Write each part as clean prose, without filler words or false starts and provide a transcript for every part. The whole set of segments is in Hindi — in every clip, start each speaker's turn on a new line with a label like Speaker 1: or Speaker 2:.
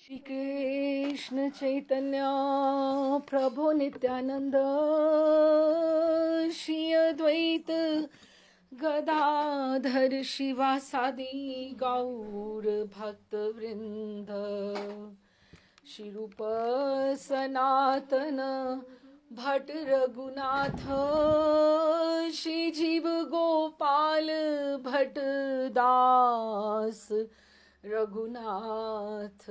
Speaker 1: श्री कृष्ण चैतन्य प्रभु नित्यानंद श्री अद्वैत गदाधर शिवासादि गौर भक्त वृंद श्री रूप सनातन भट्ट रघुनाथ श्री जीव गोपाल भट्ट दास रघुनाथ।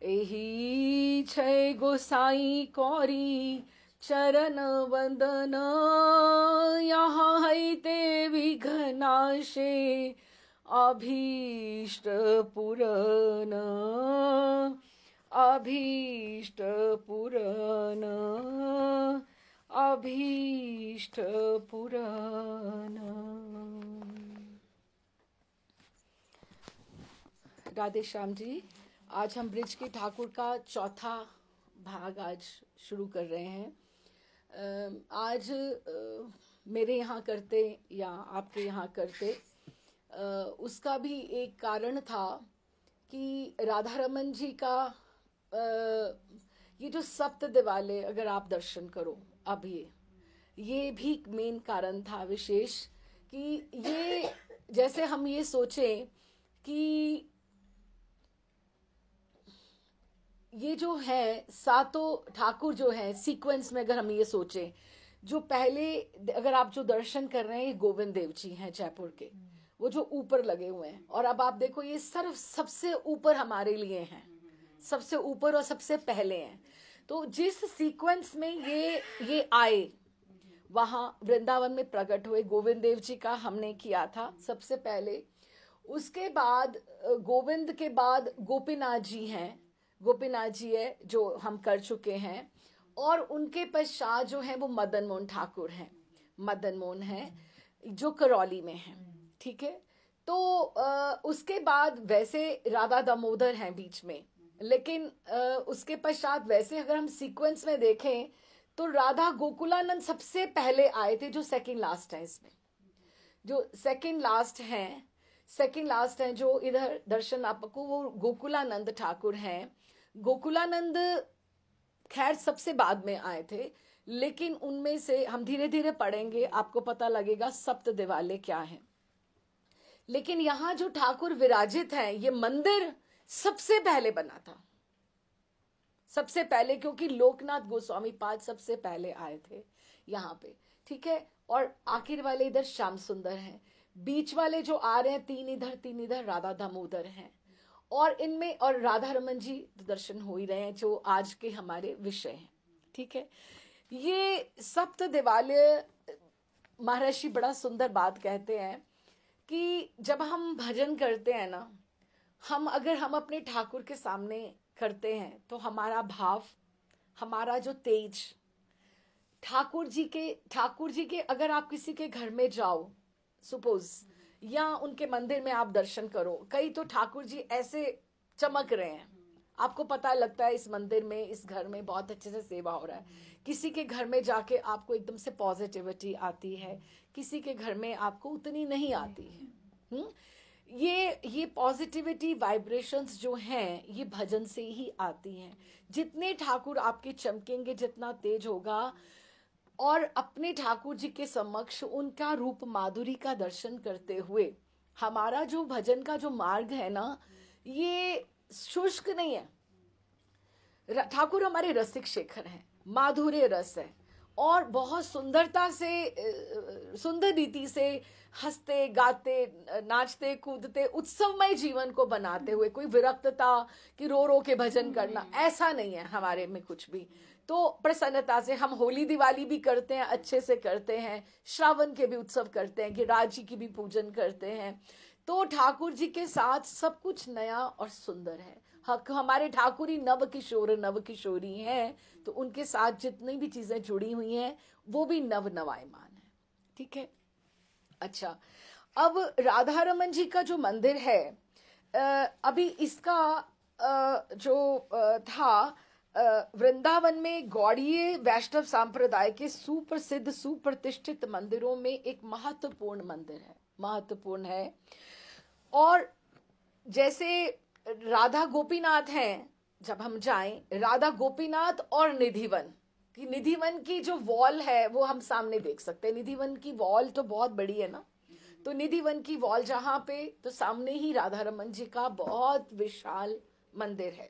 Speaker 1: एही छै गोसाई कौरी चरण वंदन यहाँ है ते विघ्नाशे अभीष्ट पुरन अभीष्ट पुरन अभीष्ट पुरन। राधे श्याम जी, आज हम ब्रिज के ठाकुर का चौथा भाग आज शुरू कर रहे हैं। आज मेरे यहाँ करते या आपके यहाँ करते उसका भी एक कारण था कि राधा रमन जी का ये जो सप्त दिवाले अगर आप दर्शन करो अब ये भी मेन कारण था विशेष कि ये जैसे हम ये सोचें कि ये जो है सातों ठाकुर जो है सीक्वेंस में अगर हम ये सोचें, जो पहले अगर आप जो दर्शन कर रहे हैं ये गोविंद देव जी हैं जयपुर के, वो जो ऊपर लगे हुए हैं, और अब आप देखो ये सिर्फ सबसे ऊपर हमारे लिए हैं, सबसे ऊपर और सबसे पहले हैं। तो जिस सीक्वेंस में ये आए वहां वृंदावन में प्रकट हुए, गोविंद देव जी का हमने किया था सबसे पहले। उसके बाद गोविंद के बाद गोपीनाथ जी हैं, गोपीनाथ जी है जो हम कर चुके हैं, और उनके पश्चात जो है वो मदन मोहन ठाकुर हैं, मदन मोहन है जो करौली में है, ठीक है। तो उसके बाद वैसे राधा दामोदर हैं बीच में, लेकिन उसके पश्चात वैसे अगर हम सीक्वेंस में देखें तो राधा गोकुलानंद सबसे पहले आए थे, जो सेकंड लास्ट है इसमें, जो सेकंड लास्ट हैं जो इधर दर्शन आपको, वो गोकुलानंद ठाकुर हैं। गोकुलानंद खैर सबसे बाद में आए थे, लेकिन उनमें से हम धीरे धीरे पढ़ेंगे, आपको पता लगेगा सप्त दिवाले क्या है। लेकिन यहां जो ठाकुर विराजित हैं, ये मंदिर सबसे पहले बना था, सबसे पहले, क्योंकि लोकनाथ गोस्वामी पाद सबसे पहले आए थे यहां पे, ठीक है। और आखिर वाले इधर श्याम सुंदर हैं, बीच वाले जो आ रहे हैं तीन इधर राधा दामोदर हैं, और इनमें और राधा रमन जी दर्शन हो ही रहे हैं जो आज के हमारे विषय हैं, ठीक है। ये सप्त दिवाले महर्षि बड़ा सुंदर बात कहते हैं कि जब हम भजन करते हैं ना, हम अपने ठाकुर के सामने करते हैं तो हमारा भाव, हमारा जो तेज, ठाकुर जी के अगर आप किसी के घर में जाओ सपोज, या उनके मंदिर में आप दर्शन करो, कई तो ठाकुर जी ऐसे चमक रहे हैं, आपको पता लगता है इस मंदिर में, इस घर में बहुत अच्छे से सेवा हो रहा है। किसी के घर में जाके आपको एकदम से पॉजिटिविटी आती है, किसी के घर में आपको उतनी नहीं आती है। ये पॉजिटिविटी वाइब्रेशंस जो हैं ये भजन से ही आती हैं। जितने ठाकुर आपके चमकेंगे, जितना तेज होगा, और अपने ठाकुर जी के समक्ष उनका रूप माधुरी का दर्शन करते हुए हमारा जो भजन का जो मार्ग है ना, ये शुष्क नहीं है। ठाकुर हमारे रसिक शेखर हैं, माधुर्य रस है, और बहुत सुंदरता से, सुंदर रीति से हंसते गाते नाचते कूदते उत्सवमय जीवन को बनाते हुए, कोई विरक्तता कि रो रो के भजन करना, ऐसा नहीं है हमारे में कुछ भी। तो प्रसन्नता से हम होली दिवाली भी करते हैं, अच्छे से करते हैं, श्रावण के भी उत्सव करते हैं, गिरिराज जी की भी पूजन करते हैं। तो ठाकुर जी के साथ सब कुछ नया और सुंदर है। हमारे ठाकुर ही नव किशोर नव किशोरी हैं, तो उनके साथ जितनी भी चीजें जुड़ी हुई हैं वो भी नव नवायमान है, ठीक है। अच्छा, अब राधा रमन जी का जो मंदिर है, अभी इसका जो था वृंदावन में गौड़ीय वैष्णव संप्रदाय के सुप्रसिद्ध सुप्रतिष्ठित मंदिरों में एक महत्वपूर्ण मंदिर है, महत्वपूर्ण है। और जैसे राधा गोपीनाथ हैं, जब हम जाएं राधा गोपीनाथ और निधिवन कि निधिवन की जो वॉल है वो हम सामने देख सकते हैं। निधिवन की वॉल तो बहुत बड़ी है ना, तो निधिवन की वॉल जहां पे, तो सामने ही राधा रमन जी का बहुत विशाल मंदिर है।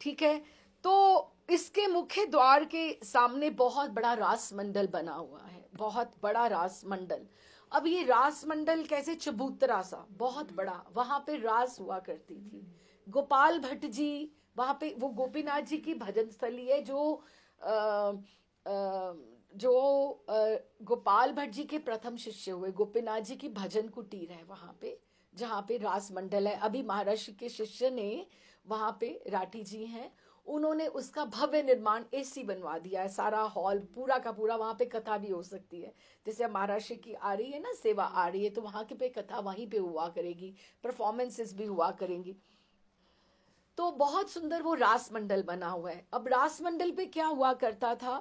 Speaker 1: ठीक है, तो इसके मुख्य द्वार के सामने बहुत बड़ा रास मंडल बना हुआ है, बहुत बड़ा रास मंडल। अब ये रास मंडल कैसे, चबूतरा सा बहुत बड़ा, वहां पे रास हुआ करती थी। गोपाल भट्ट जी वहां पे, वो गोपीनाथ जी की भजन स्थली है, आ, आ, जो गोपाल भट्ट जी के प्रथम शिष्य हुए, गोपीनाथ जी की भजन कुटीर है वहां पे, जहाँ पे रास मंडल है। अभी महर्षि के शिष्य ने वहां पे, राठी जी हैं, उन्होंने उसका भव्य निर्माण एसी बनवा दिया है, सारा हॉल पूरा का पूरा। वहां पे कथा भी हो सकती है, जैसे महाराष्ट्र की आ रही है ना, सेवा आ रही है, तो वहां के पे कथा वहीं पे हुआ करेगी, परफॉर्मेंसेस भी हुआ करेंगी। तो बहुत सुंदर वो रास मंडल बना हुआ है। अब रास मंडल पे क्या हुआ करता था,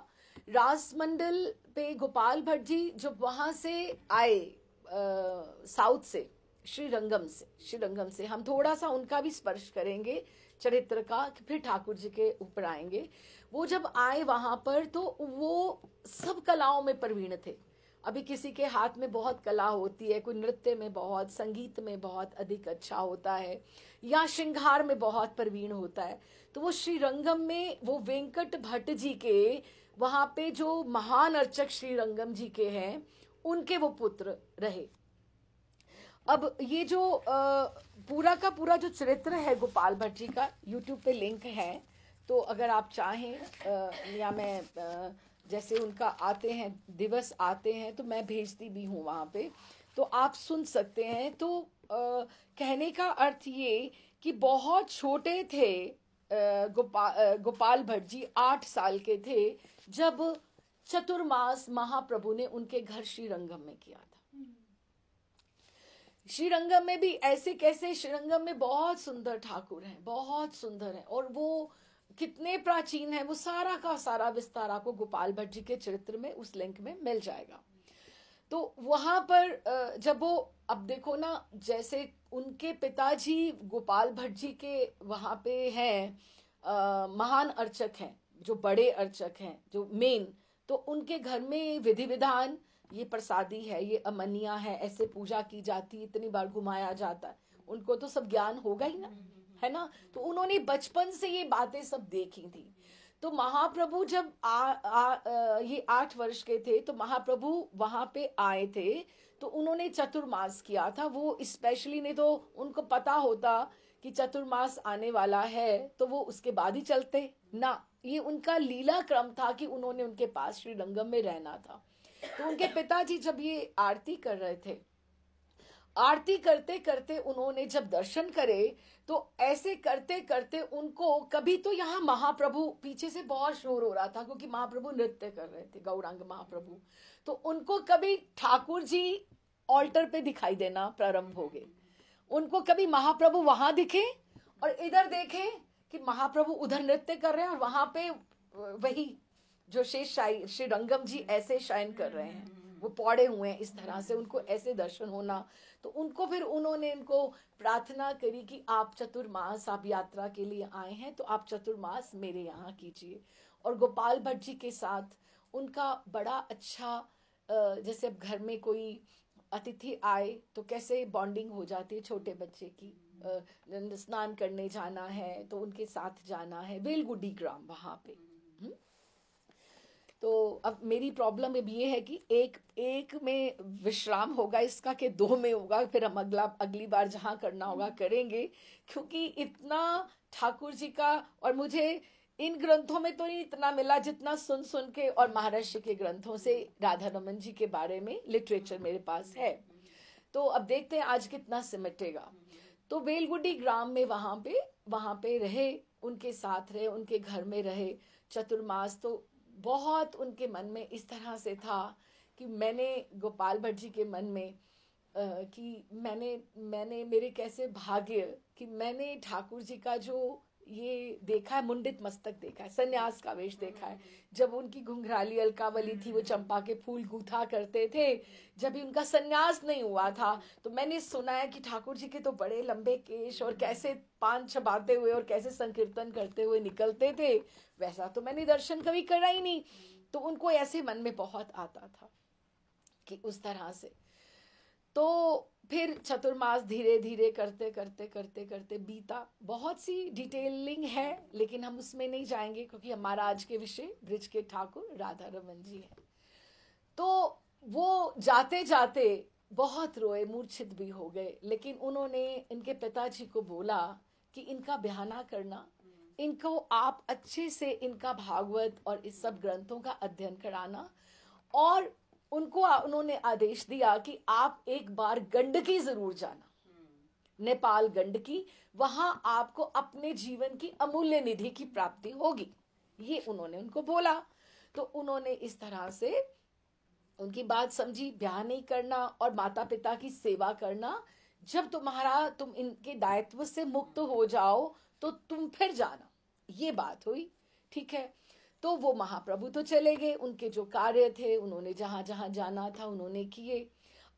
Speaker 1: रास मंडल पे गोपाल भट्ट जी जब वहां से आए, साउथ से, श्रीरंगम से हम थोड़ा सा उनका भी स्पर्श करेंगे चरित्र का, फिर ठाकुर जी के ऊपर आएंगे। वो जब आए वहां पर तो वो सब कलाओं में प्रवीण थे। अभी किसी के हाथ में बहुत कला होती है, कोई नृत्य में बहुत, संगीत में बहुत अधिक अच्छा होता है, या श्रृंगार में बहुत प्रवीण होता है। तो वो श्रीरंगम में वो वेंकट भट्ट जी के वहां पे जो महान अर्चक श्रीरंगम जी के हैं, उनके वो पुत्र रहे। अब ये जो पूरा का पूरा जो चरित्र है गोपाल भट्ट जी का, यूट्यूब पे लिंक है, तो अगर आप चाहें, या मैं जैसे उनका आते हैं दिवस आते हैं तो मैं भेजती भी हूँ वहाँ पे, तो आप सुन सकते हैं। तो कहने का अर्थ ये कि बहुत छोटे थे, गोपाल भट्ट जी 8 साल के थे जब चतुर्मास महाप्रभु ने उनके घर श्रीरंगम में किया था। श्रीरंगम में भी ऐसे कैसे, श्रीरंगम में बहुत सुंदर ठाकुर हैं, बहुत सुंदर हैं, और वो कितने प्राचीन है, वो सारा का सारा विस्तार आपको गोपाल भट्ट जी के चरित्र में उस लिंक में मिल जाएगा। तो वहां पर जब वो, अब देखो ना, जैसे उनके पिताजी गोपाल भट्ट जी के वहां पे हैं, महान अर्चक हैं, जो बड़े अर्चक हैं, जो मेन, तो उनके घर में विधि विधान, ये प्रसादी है, ये अमनिया है, ऐसे पूजा की जाती है, इतनी बार घुमाया जाता है, उनको तो सब ज्ञान होगा ही ना, है ना। तो उन्होंने बचपन से ये बातें सब देखी थी। तो महाप्रभु जब ये 8 वर्ष के थे तो महाप्रभु वहां पे आए थे, तो उन्होंने चतुर्मास किया था। वो स्पेशली, नहीं तो उनको पता होता कि चतुर्मास आने वाला है तो वो उसके बाद ही चलते ना, ये उनका लीला क्रम था कि उन्होंने उनके पास श्रीरंगम में रहना था। तो उनके पिताजी जब ये आरती कर रहे थे, आरती करते करते उन्होंने जब दर्शन करे, तो ऐसे करते करते उनको कभी, तो यहाँ महाप्रभु पीछे से बहुत शोर हो रहा था क्योंकि महाप्रभु नृत्य कर रहे थे, गौरांग महाप्रभु, तो उनको कभी ठाकुर जी ऑल्टर पे दिखाई देना प्रारंभ हो गए। उनको कभी महाप्रभु वहां दिखे और इधर देखे कि महाप्रभु उधर नृत्य कर रहे हैं, और वहां पे वही जो शेष श्री रंगम जी ऐसे शयन कर रहे हैं, वो पौड़े हुए हैं इस तरह से, उनको ऐसे दर्शन होना। तो उनको फिर उन्होंने इनको प्रार्थना करी कि आप चतुर्मास, आप यात्रा के लिए आए हैं तो आप चतुर्मास मेरे यहाँ कीजिए। और गोपाल भट्ट जी के साथ उनका बड़ा अच्छा, जैसे अब घर में कोई अतिथि आए तो कैसे बॉन्डिंग हो जाती है छोटे बच्चे की, स्नान करने जाना है तो उनके साथ जाना है, बेलगुडी ग्राम वहां पे। तो अब मेरी प्रॉब्लम अब ये है कि एक में विश्राम होगा इसका, कि 2 में होगा, फिर हम अगली बार जहां करना होगा करेंगे, क्योंकि इतना ठाकुर जी का, और मुझे इन ग्रंथों में तो नहीं इतना मिला जितना सुन सुन के, और महर्षि के ग्रंथों से राधा रमन जी के बारे में लिटरेचर मेरे पास है। तो अब देखते हैं आज कितना सिमटेगा। तो बेलगुडी ग्राम में वहां पे रहे, उनके साथ रहे, उनके घर में रहे चतुर्मास। तो बहुत उनके मन में इस तरह से था कि मैंने, गोपाल भट्ट जी के मन में, कि मैंने मेरे कैसे भाग्य कि मैंने ठाकुर जी का जो ये देखा है, मुंडित मस्तक देखा है, सन्यास का वेश देखा है। जब उनकी घुंघराली अलकावली थी, वो चंपा के फूल गूथा करते थे, जब भी उनका सन्यास नहीं हुआ था, तो मैंने सुना है कि ठाकुर जी के तो बड़े लंबे केश और कैसे पान चबाते हुए और कैसे संकीर्तन करते हुए निकलते थे। वैसा तो मैंने दर्शन कभी करा ही नहीं, तो उनको ऐसे मन में बहुत आता था कि उस तरह से। तो फिर चतुर्मास धीरे धीरे करते करते करते करते बीता। बहुत सी डिटेलिंग है, लेकिन हम उसमें नहीं जाएंगे क्योंकि हमारा आज के विषय ब्रिज के ठाकुर राधा रमन जी है। तो वो जाते जाते बहुत रोए, मूर्छित भी हो गए, लेकिन उन्होंने इनके पिताजी को बोला कि इनका ब्याह ना करना, इनको आप अच्छे से इनका भागवत और इस सब ग्रंथों का अध्ययन कराना। और उन्होंने आदेश दिया कि आप एक बार गंडकी जरूर जाना, नेपाल गंडकी, वहां आपको अपने जीवन की अमूल्य निधि की प्राप्ति होगी। ये उन्होंने उनको बोला। तो उन्होंने इस तरह से उनकी बात समझी, ब्याह नहीं करना और माता पिता की सेवा करना। जब तुम इनके दायित्व से मुक्त हो जाओ तो तुम फिर जाना, ये बात हुई। ठीक है, तो वो महाप्रभु तो चले गए, उनके जो कार्य थे उन्होंने जहां जहां जाना था उन्होंने किए।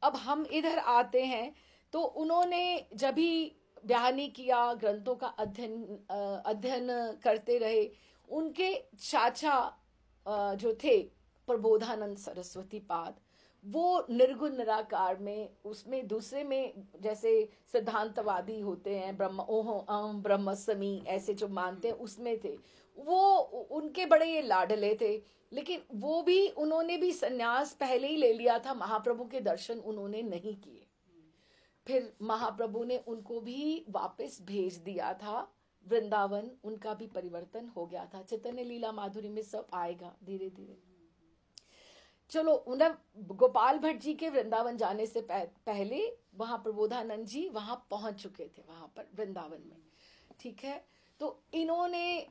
Speaker 1: अब हम इधर आते हैं, तो उन्होंने जब भी ब्याह नहीं किया, ग्रंथों का अध्ययन करते रहे। उनके चाचा जो थे प्रबोधानंद सरस्वती पाद, वो निर्गुण निराकार में, उसमें दूसरे में जैसे सिद्धांतवादी होते हैं, ब्रह्म ओहो अहम ब्रह्मस्मि ऐसे जो मानते हैं, उसमें थे वो। उनके बड़े ये लाडले थे, लेकिन वो भी, उन्होंने भी सन्यास पहले ही ले लिया था, महाप्रभु के दर्शन उन्होंने नहीं किए। फिर महाप्रभु ने उनको भी वापस भेज दिया था वृंदावन, उनका भी परिवर्तन हो गया था। चैतन्य लीला माधुरी में सब आएगा धीरे धीरे। चलो, उन्हें गोपाल भट्ट जी के वृंदावन जाने से पहले वहां प्रबोधानंद जी वहां पहुंच चुके थे, वहां पर वृंदावन में। ठीक है, तो इन्होंने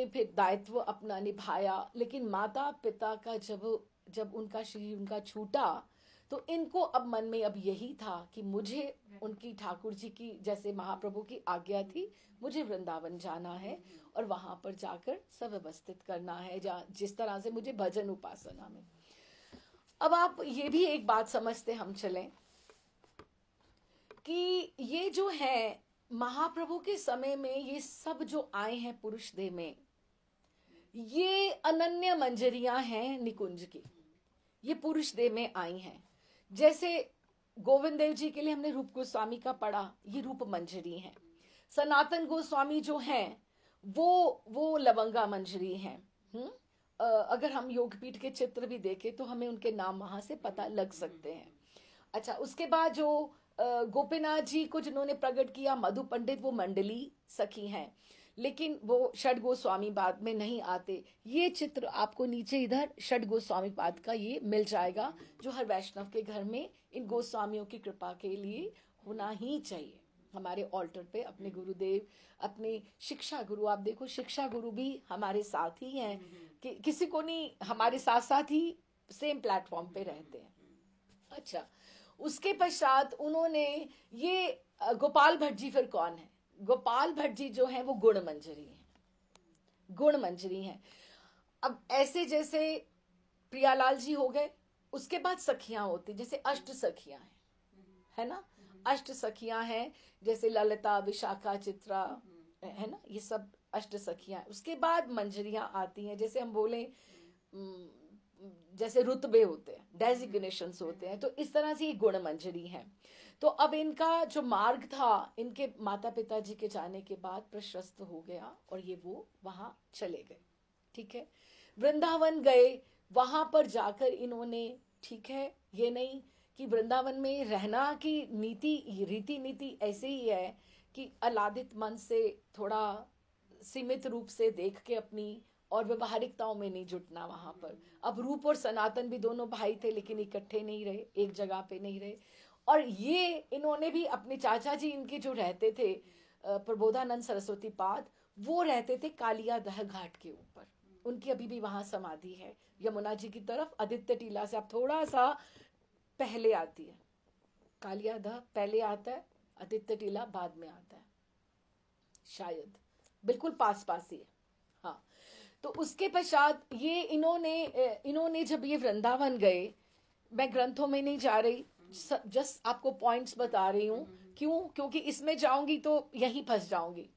Speaker 1: फिर दायित्व अपना निभाया। लेकिन माता पिता का जब उनका शरीर उनका छूटा, तो इनको अब मन में अब यही था कि मुझे उनकी ठाकुर जी की, जैसे महाप्रभु की आज्ञा थी, मुझे वृंदावन जाना है और वहां पर जाकर सव्यवस्थित करना है, जिस तरह से मुझे भजन उपासना में। अब आप ये भी एक बात समझते हम चलें कि ये जो है महाप्रभु के समय में ये सब जो आए हैं पुरुष देह में, ये अनन्य मंजरियां हैं निकुंज की, ये पुरुष देह में आई हैं। जैसे गोविंद देव जी के लिए हमने रूप गोस्वामी का पढ़ा, ये रूप मंजरी हैं। सनातन गोस्वामी जो हैं वो लवंगा मंजरी हैं। अगर हम योगपीठ के चित्र भी देखें तो हमें उनके नाम वहां से पता लग सकते हैं। अच्छा, उसके बाद जो गोपीनाथ जी को जिन्होंने प्रकट किया, मधु पंडित, वो मंडली सखी हैं, लेकिन वो षड गोस्वामी पाद में नहीं आते। ये चित्र आपको नीचे इधर षड गोस्वामी पाद का ये मिल जाएगा, जो हर वैष्णव के घर में इन गोस्वामियों की कृपा के लिए होना ही चाहिए। हमारे ऑल्टर पे अपने गुरुदेव, अपने शिक्षा गुरु, आप देखो शिक्षा गुरु भी हमारे साथ ही हैं, कि किसी को नहीं, हमारे साथ साथ ही सेम प्लेटफॉर्म पे रहते हैं। अच्छा, उसके पश्चात उन्होंने ये गोपाल भट्ट जी फिर कौन है? गोपाल भट्ट जी जो है वो गुण मंजरी है, गुण मंजरी है। अब ऐसे जैसे प्रियालाल जी हो गए, उसके बाद सखियां होती, जैसे अष्ट सखियां हैं, है ना, अष्ट सखियां हैं, जैसे ललिता, विशाखा, चित्रा, है ना, ये सब अष्ट सखियां। उसके बाद मंजरियां आती हैं, जैसे हम बोले जैसे रुतबे होते हैं, डेजिग्नेशंस होते हैं, तो इस तरह से ये गुण मंजरी है। तो अब इनका जो मार्ग था, इनके माता पिता जी के जाने के बाद प्रशस्त हो गया और ये वो वहां चले गए। ठीक है, वृंदावन गए, वहां पर जाकर इन्होंने, ठीक है, ये नहीं कि वृंदावन में रहना की नीति, रीति नीति ऐसे ही है कि अलादित मन से थोड़ा सीमित रूप से देख के अपनी, और व्यवहारिकताओं में नहीं जुटना वहां पर। अब रूप और सनातन भी दोनों भाई थे, लेकिन इकट्ठे नहीं रहे, एक जगह पे नहीं रहे। और ये इन्होंने भी अपने चाचा जी इनके जो रहते थे प्रबोधानंद सरस्वती पाद, वो रहते थे कालिया दह घाट के ऊपर। उनकी अभी भी वहां समाधि है, यमुना जी की तरफ, आदित्य टीला से आप थोड़ा सा पहले आती है। कालिया दह पहले आता है, आदित्य टीला बाद में आता है। शायद, बिल्कुल पास पास ही है। हाँ, तो उसके पश्चात ये इन्होंने जब ये वृंदावन गए, मैं ग्रंथों में नहीं जा रही, जस्ट आपको पॉइंट्स बता रही हूँ। क्यों? क्योंकि इसमें जाऊंगी तो यहीं फंस जाऊंगी,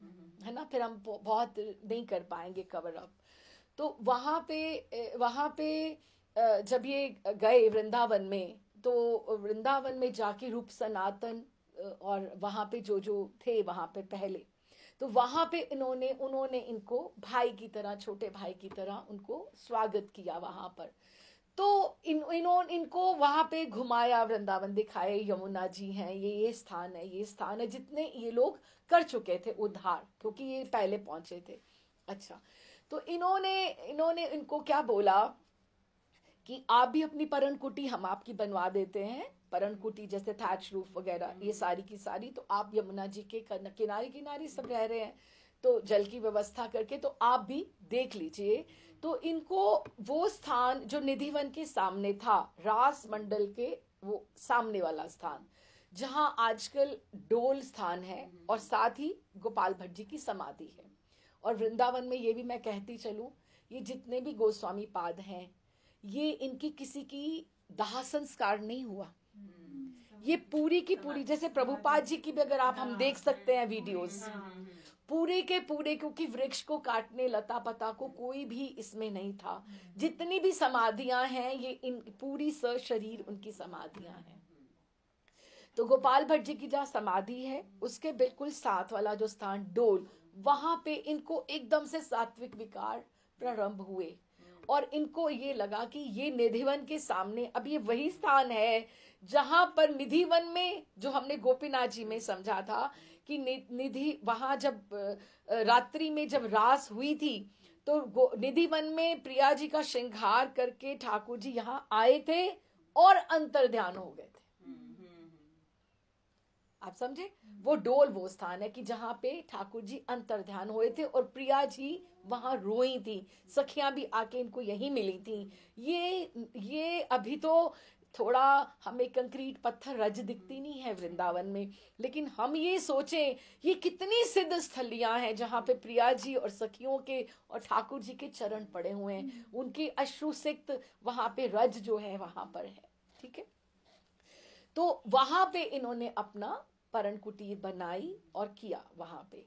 Speaker 1: है ना, फिर हम बहुत नहीं कर पाएंगे कवर अप। तो वहां पे जब ये गए वृंदावन में, तो वृंदावन में जाके रूप सनातन और वहां पे जो जो थे वहां पे पहले, तो वहां पे उन्होंने इनको भाई की तरह, छोटे भाई की तरह उनको स्वागत किया वहां पर। तो इनको वहां पे घुमाया, वृंदावन दिखाए, यमुना जी हैं, ये स्थान है, ये स्थान है, जितने ये लोग कर चुके थे उद्धार, क्योंकि ये पहले पहुंचे थे। अच्छा, तो इन्होंने इनको क्या बोला कि आप भी अपनी परण कुटी हम आपकी बनवा देते हैं, परण कुटी जैसे थैच रूफ वगैरह, ये सारी की सारी, तो आप यमुना जी के किनारे किनारे सब रह रहे हैं, तो जल की व्यवस्था करके तो आप भी देख लीजिए। तो इनको वो स्थान जो निधिवन के सामने था, रास मंडल के वो सामने वाला स्थान, जहां आजकल डोल स्थान है, और साथ ही गोपाल भट्ट जी की समाधि है। और वृंदावन में ये भी मैं कहती चलूं, ये जितने भी गोस्वामी पाद हैं, ये इनकी किसी की दाह संस्कार नहीं हुआ, ये पूरी की पूरी, जैसे प्रभुपाद जी की भी अगर आप हम देख सकते हैं वीडियोस, पूरे के पूरे, क्योंकि वृक्ष को काटने, लता पता को कोई भी इसमें नहीं था। जितनी भी समाधियां हैं, ये इन पूरी शरीर उनकी समाधियां हैं। तो गोपाल भट्ट जी की जहाँ समाधि है, उसके बिल्कुल साथ वाला जो स्थान डोल, वहां पे इनको एकदम से सात्विक विकार प्रारंभ हुए, और इनको ये लगा कि ये निधिवन के सामने अब ये वही स्थान है जहां पर निधिवन में, जो हमने गोपीनाथ जी में समझा था कि निधि वहां जब रात्रि में जब रास हुई थी, तो निधिवन में प्रिया जी का श्रृंगार करके ठाकुर जी यहाँ आए थे और अंतर ध्यान हो गए थे। आप समझे? वो डोल वो स्थान है कि जहां पे ठाकुर जी अंतर ध्यान हुए थे, और प्रिया जी वहां रोई थी, सखियां भी आके इनको यहीं मिली थी। ये अभी तो थोड़ा हमें कंक्रीट पत्थर रज दिखती नहीं है वृंदावन में, लेकिन हम ये सोचें, ये कितनी सिद्ध स्थलियां हैं जहां पे प्रिया जी और सखियों के और ठाकुर जी के चरण पड़े हुए हैं, उनके अश्रुसिक्त वहां पे रज जो है वहां पर है। ठीक है, तो वहां पे इन्होंने अपना परण कुटीर बनाई और किया वहां पे।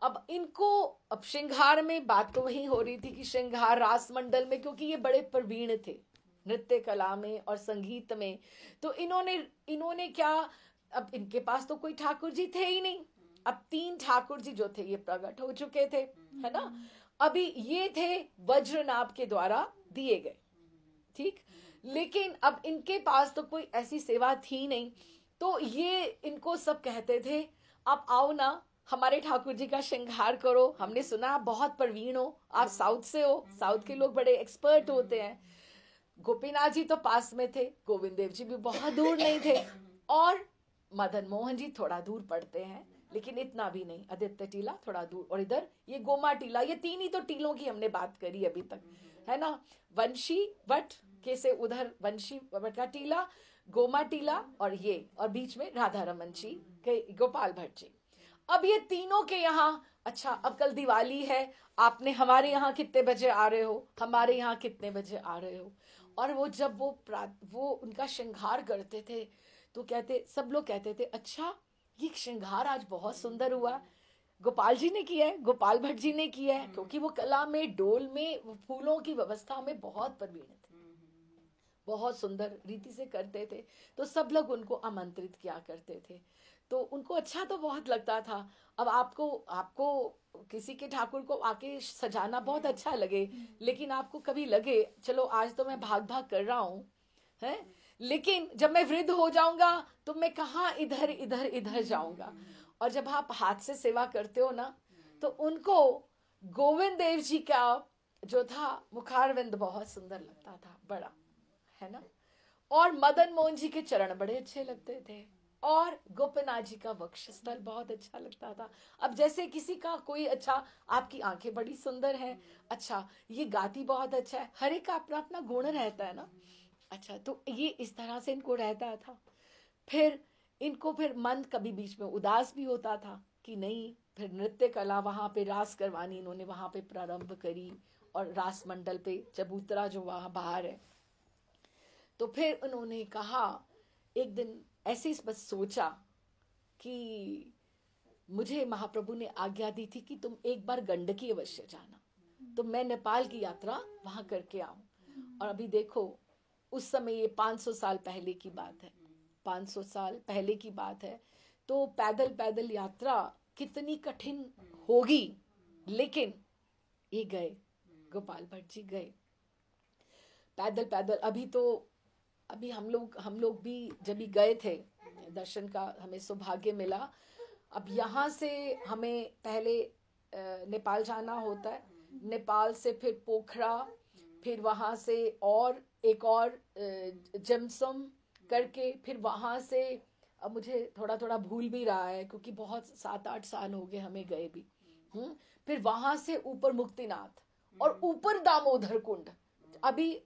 Speaker 1: अब श्रृंगार में बात तो वही हो रही थी कि श्रृंगार रास मंडल में, क्योंकि ये बड़े प्रवीण थे नृत्य कला में और संगीत में, तो इन्होंने क्या, अब इनके पास तो कोई ठाकुर जी थे ही नहीं, अब 3 ठाकुर जी जो थे ये प्रकट हो चुके थे, है ना, अभी ये थे वज्रनाभ के द्वारा दिए गए। ठीक, लेकिन अब इनके पास तो कोई ऐसी सेवा थी नहीं, तो ये इनको सब कहते थे, आप आओ ना, हमारे ठाकुर जी का श्रृंगार करो, हमने सुना आप बहुत प्रवीण हो, आप साउथ से हो, साउथ के लोग बड़े एक्सपर्ट होते हैं। गोपीनाथ जी तो पास में थे, गोविंद देव जी भी बहुत दूर नहीं थे, और मदन मोहन जी थोड़ा दूर पड़ते हैं, लेकिन इतना भी नहीं, आदित्य टीला थोड़ा दूर, और इधर ये गोमा टीला, ये 3 ही तो टीलों की हमने बात करी अभी तक, है ना, वंशी वट के से उधर वंशी वट का टीला, गोमा टीला, और बीच में राधा रमन जी के गोपाल भट्ट जी। अब ये तीनों के यहाँ, अच्छा अब कल दिवाली है, आपने हमारे यहाँ कितने बजे आ रहे हो, हमारे यहाँ कितने बजे आ रहे हो, और वो जब वो उनका श्रृंगार करते थे, तो सब लोग कहते थे, अच्छा ये श्रृंगार आज बहुत सुंदर हुआ, गोपाल जी ने किया है, गोपाल भट्ट जी ने किया है, क्योंकि वो कला में, डोल में, फूलों की व्यवस्था में बहुत प्रवीण थे, बहुत सुंदर रीति से करते थे, तो सब लोग उनको आमंत्रित किया करते थे, तो उनको अच्छा तो बहुत लगता था। अब आपको आपको किसी के ठाकुर को आके सजाना बहुत अच्छा लगे, लेकिन आपको कभी लगे चलो आज तो मैं भाग भाग कर रहा हूँ, है, लेकिन जब मैं वृद्ध हो जाऊंगा तो मैं कहाँ इधर इधर इधर जाऊंगा। और जब आप हाथ से सेवा करते हो ना, तो उनको गोविंद देव जी का जो था मुखारविंद बहुत सुंदर लगता था, बड़ा, है ना, और मदन मोहन जी के चरण बड़े अच्छे लगते थे, और गोपीनाथ जी का वक्षस्थल बहुत अच्छा लगता था। अब जैसे किसी का कोई, अच्छा आपकी आंखें बड़ी सुंदर हैं, अच्छा ये गाती बहुत अच्छा है, हर एक का अपना अपना गुण रहता है ना। अच्छा, तो ये इस तरह से इनको रहता था। फिर इनको फिर मन कभी बीच में उदास भी होता था, कि नहीं, फिर नृत्य कला वहाँ पे रास करवानी इन्होंने वहाँ पे प्रारंभ करी, और रास मंडल पे चबूतरा जो वहाँ बाहर है। तो फिर उन्होंने कहा, एक दिन ऐसे ही बस सोचा कि मुझे महाप्रभु ने आज्ञा दी थी कि तुम एक बार गंडकी अवश्य जाना, तो मैं नेपाल की यात्रा वहां करके आऊं। और अभी देखो, उस समय ये 500 साल पहले की बात है, 500 साल पहले की बात है, तो पैदल पैदल यात्रा कितनी कठिन होगी, लेकिन ये गए, गोपाल भट्ट जी गए पैदल पैदल। अभी हम लोग भी जब भी गए थे, दर्शन का हमें सौभाग्य मिला। अब यहाँ से हमें पहले नेपाल जाना होता है, नेपाल से फिर पोखरा, फिर वहाँ से और एक और जमसम करके, फिर वहाँ से, अब मुझे थोड़ा थोड़ा भूल भी रहा है क्योंकि बहुत 7-8 साल हो गए हमें गए भी। फिर वहाँ से ऊपर मुक्तिनाथ, और ऊपर दामोदर कुंड। अभी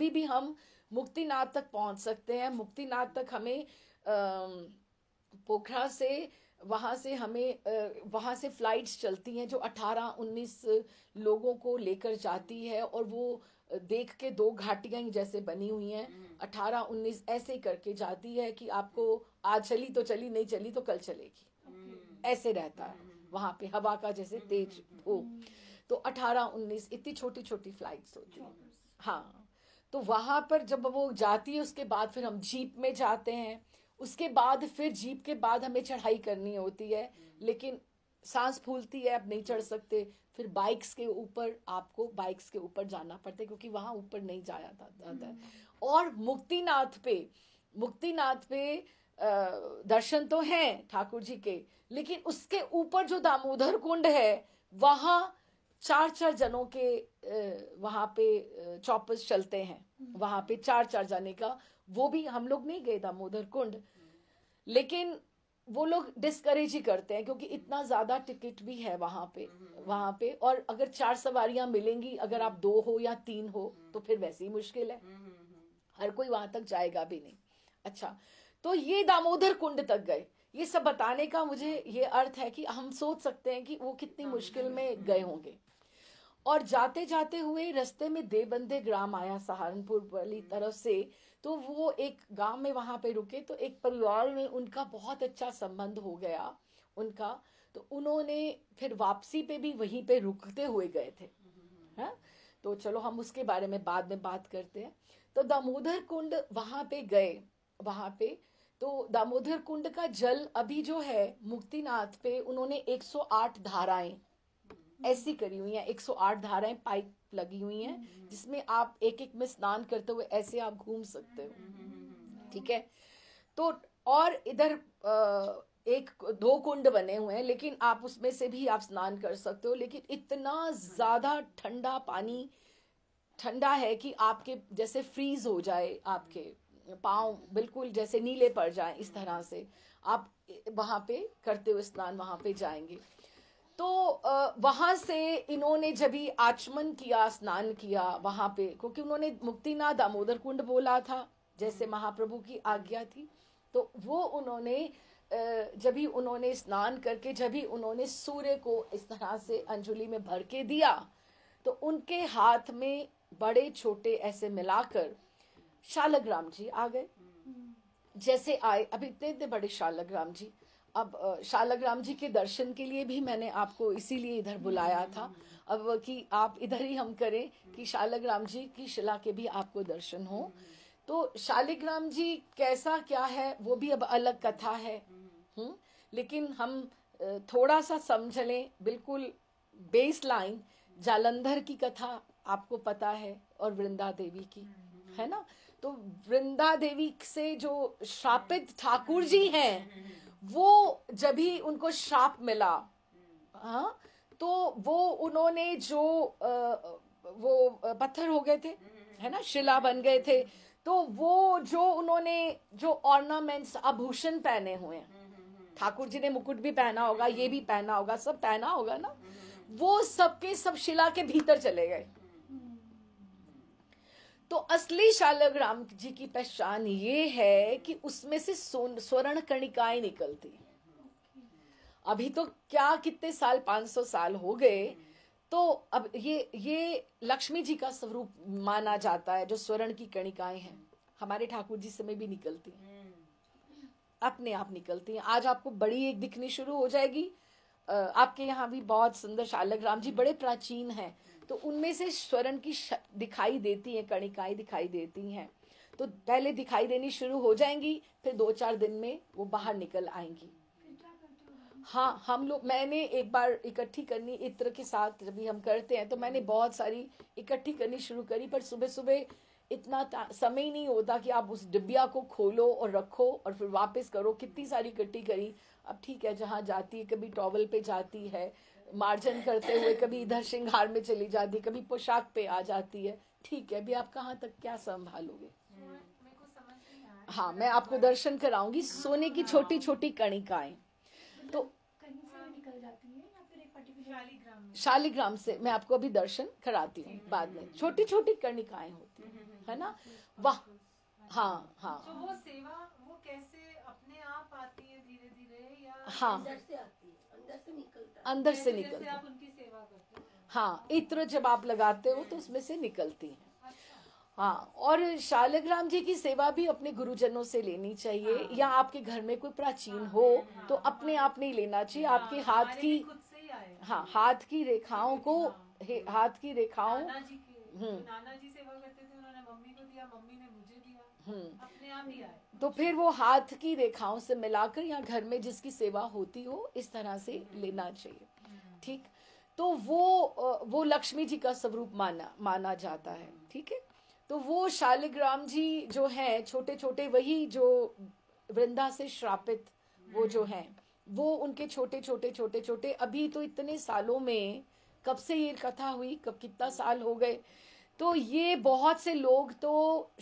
Speaker 1: भी हम मुक्तिनाथ तक पहुंच सकते हैं। मुक्तिनाथ तक हमें पोखरा से, वहां से फ्लाइट्स चलती हैं जो 18-19 लोगों को लेकर जाती है, और वो देख के 2 घाटियां ही जैसे बनी हुई हैं, 18-19 ऐसे करके जाती है कि आपको आज चली तो चली, नहीं चली तो कल चलेगी, ऐसे रहता है वहां पे, हवा का जैसे तेज हो। तो 18-19 इतनी छोटी छोटी फ्लाइट्स होती हैं। हाँ, तो वहां पर जब वो जाती है, उसके बाद फिर हम जीप में जाते हैं, उसके बाद फिर जीप के बाद हमें चढ़ाई करनी होती है, लेकिन सांस फूलती है, अब नहीं चढ़ सकते। फिर बाइक्स के ऊपर जाना पड़ता है, क्योंकि वहां ऊपर नहीं जाया जाता है। और मुक्तिनाथ पे दर्शन तो हैं ठाकुर जी के, लेकिन उसके ऊपर जो दामोदर कुंड है, वहां 4-4 जनों के वहां पे चॉपर्स चलते हैं, वहां पे 4-4 जाने का। वो भी हम लोग नहीं गए दामोदर कुंड, लेकिन वो लोग डिस्करेज ही करते हैं, क्योंकि इतना ज्यादा टिकट भी है वहां पे। और अगर 4 सवारियां मिलेंगी, अगर आप 2 हो या 3 हो, तो फिर वैसे ही मुश्किल है, हर कोई वहां तक जाएगा भी नहीं। अच्छा, तो ये दामोदर कुंड तक गए। ये सब बताने का मुझे ये अर्थ है कि हम सोच सकते हैं कि वो कितनी मुश्किल में गए होंगे। और जाते जाते हुए रास्ते में देवबंदे ग्राम आया, सहारनपुर वाली तरफ से। तो वो एक गांव में वहां पे रुके, तो एक परिवार में उनका बहुत अच्छा संबंध हो गया उनका। तो उन्होंने फिर वापसी पे भी वहीं पे रुकते हुए गए थे। है, तो चलो हम उसके बारे में बाद में बात करते हैं। तो दामोदर कुंड वहां पे गए, वहां पे तो दामोदर कुंड का जल अभी जो है मुक्तिनाथ पे, उन्होंने 108 धाराएं ऐसी करी हुई हैं, 108 धाराएं पाइप लगी हुई हैं, जिसमें आप एक एक में स्नान करते हुए ऐसे आप घूम सकते हो। ठीक है, तो और इधर 1-2 कुंड बने हुए हैं, लेकिन आप उसमें से भी आप स्नान कर सकते हो। लेकिन इतना ज्यादा ठंडा पानी, ठंडा है कि आपके जैसे फ्रीज हो जाए, आपके पाँव बिल्कुल जैसे नीले पड़ जाएं, इस तरह से आप वहां पे करते हुए स्नान वहां पे जाएंगे। तो वहां से इन्होंने जब भी आचमन किया, स्नान किया वहां पे, क्योंकि उन्होंने मुक्तिनाथ दामोदर कुंड बोला था जैसे महाप्रभु की आज्ञा थी। तो वो उन्होंने जब भी उन्होंने स्नान करके, जब भी उन्होंने सूर्य को इस तरह से अंजलि में भर के दिया, तो उनके हाथ में बड़े छोटे ऐसे मिलाकर शालग्राम जी आ गए। जैसे आए, अभी इतने इतने बड़े शालग्राम जी। अब शालग्राम जी के दर्शन के लिए भी मैंने आपको इसीलिए इधर बुलाया था, अब कि आप इधर ही हम करें कि शालग्राम जी की शिला के भी आपको दर्शन हो। तो शालिग्राम जी कैसा क्या है वो भी अब अलग कथा है। लेकिन हम थोड़ा सा समझ लें, बिल्कुल बेस लाइन। जालंधर की कथा आपको पता है, और वृंदा देवी की, है ना। तो वृंदा देवी से जो श्रापित ठाकुर जी हैं, वो जब भी उनको श्राप मिला, हाँ, तो वो उन्होंने जो वो पत्थर हो गए थे, है ना, शिला बन गए थे। तो वो जो उन्होंने जो ऑर्नामेंट्स, आभूषण पहने हुए हैं, ठाकुर जी ने मुकुट भी पहना होगा, ये भी पहना होगा, सब पहना होगा ना, वो सबके सब शिला के भीतर चले गए। तो असली शालग्राम जी की पहचान ये है कि उसमें से स्वर्ण कणिकाएं निकलती। अभी तो क्या कितने साल, 500 साल हो गए। तो अब ये लक्ष्मी जी का स्वरूप माना जाता है। जो स्वर्ण की कणिकाएं हैं हमारे ठाकुर जी समय भी निकलती हैं, अपने आप निकलती हैं। आज आपको बड़ी एक दिखनी शुरू हो जाएगी। आपके यहाँ भी बहुत सुंदर शालग्राम जी बड़े प्राचीन हैं, तो उनमें से स्वर्ण की दिखाई देती हैं, कणिकाएं दिखाई देती हैं। तो पहले दिखाई देनी शुरू हो जाएंगी, फिर 2-4 दिन में वो बाहर निकल आएंगी। हाँ, हम लोग, मैंने एक बार इकट्ठी करनी इत्र के साथ जब भी हम करते हैं, तो मैंने बहुत सारी इकट्ठी करनी शुरू करी। पर सुबह सुबह इतना समय ही नहीं होता कि आप उस डिब्बिया को खोलो और रखो और फिर वापस करो। कितनी सारी इकट्ठी करी। अब ठीक है, जहाँ जाती है, कभी टॉवल पे जाती है मार्जन करते हुए, कभी इधर श्रृंगार में चली जाती है, कभी पोशाक पे आ जाती है। ठीक है, अभी आप कहाँ तक क्या संभालोगे। हाँ, मैं आपको दर्शन कराऊंगी सोने की छोटी छोटी कणिकाएं। तो
Speaker 2: कहीं से निकल जाती है या फिर एक पर्टिकुलर
Speaker 1: शालिग्राम से मैं आपको अभी दर्शन कराती हूँ बाद में। छोटी छोटी कर्णिकाएं होती है ना। वाह, हाँ हाँ।
Speaker 3: तो वो सेवा वो कैसे अपने आप आती है धीरे धीरे या
Speaker 1: हाँ,
Speaker 2: अंदर से आती है, अंदर से निकलता है,
Speaker 1: अंदर से
Speaker 3: जैसे
Speaker 1: निकलती
Speaker 3: आप उनकी सेवा करते हो?
Speaker 1: हाँ, इत्र जब आप लगाते हो तो उसमें से निकलती है। हाँ, और शालिग्राम जी की सेवा भी अपने गुरुजनों से लेनी चाहिए।
Speaker 3: हाँ।
Speaker 1: या आपके घर में कोई प्राचीन हो तो अपने आप नहीं लेना चाहिए। आपके हाथ की,
Speaker 3: खुद से ही आए।
Speaker 1: हाँ, हाथ की रेखाओं को, हाथ की रेखाओं,
Speaker 3: नाना जी सेवा करते थे, उन्होंने मम्मी को दिया, मम्मी ने मुझे दिया, अपने आप ही आए।
Speaker 1: तो फिर वो हाथ की रेखाओं से मिलाकर या घर में जिसकी सेवा होती हो इस तरह से लेना चाहिए। ठीक, तो वो लक्ष्मी जी का स्वरूप माना जाता है। ठीक है, तो वो शालिग्राम जी जो हैं छोटे छोटे, वही जो वृंदा से श्रापित वो जो हैं, वो उनके छोटे छोटे छोटे छोटे, अभी तो इतने सालों में, कब से ये कथा हुई, कब कितना साल हो गए। तो ये बहुत से लोग तो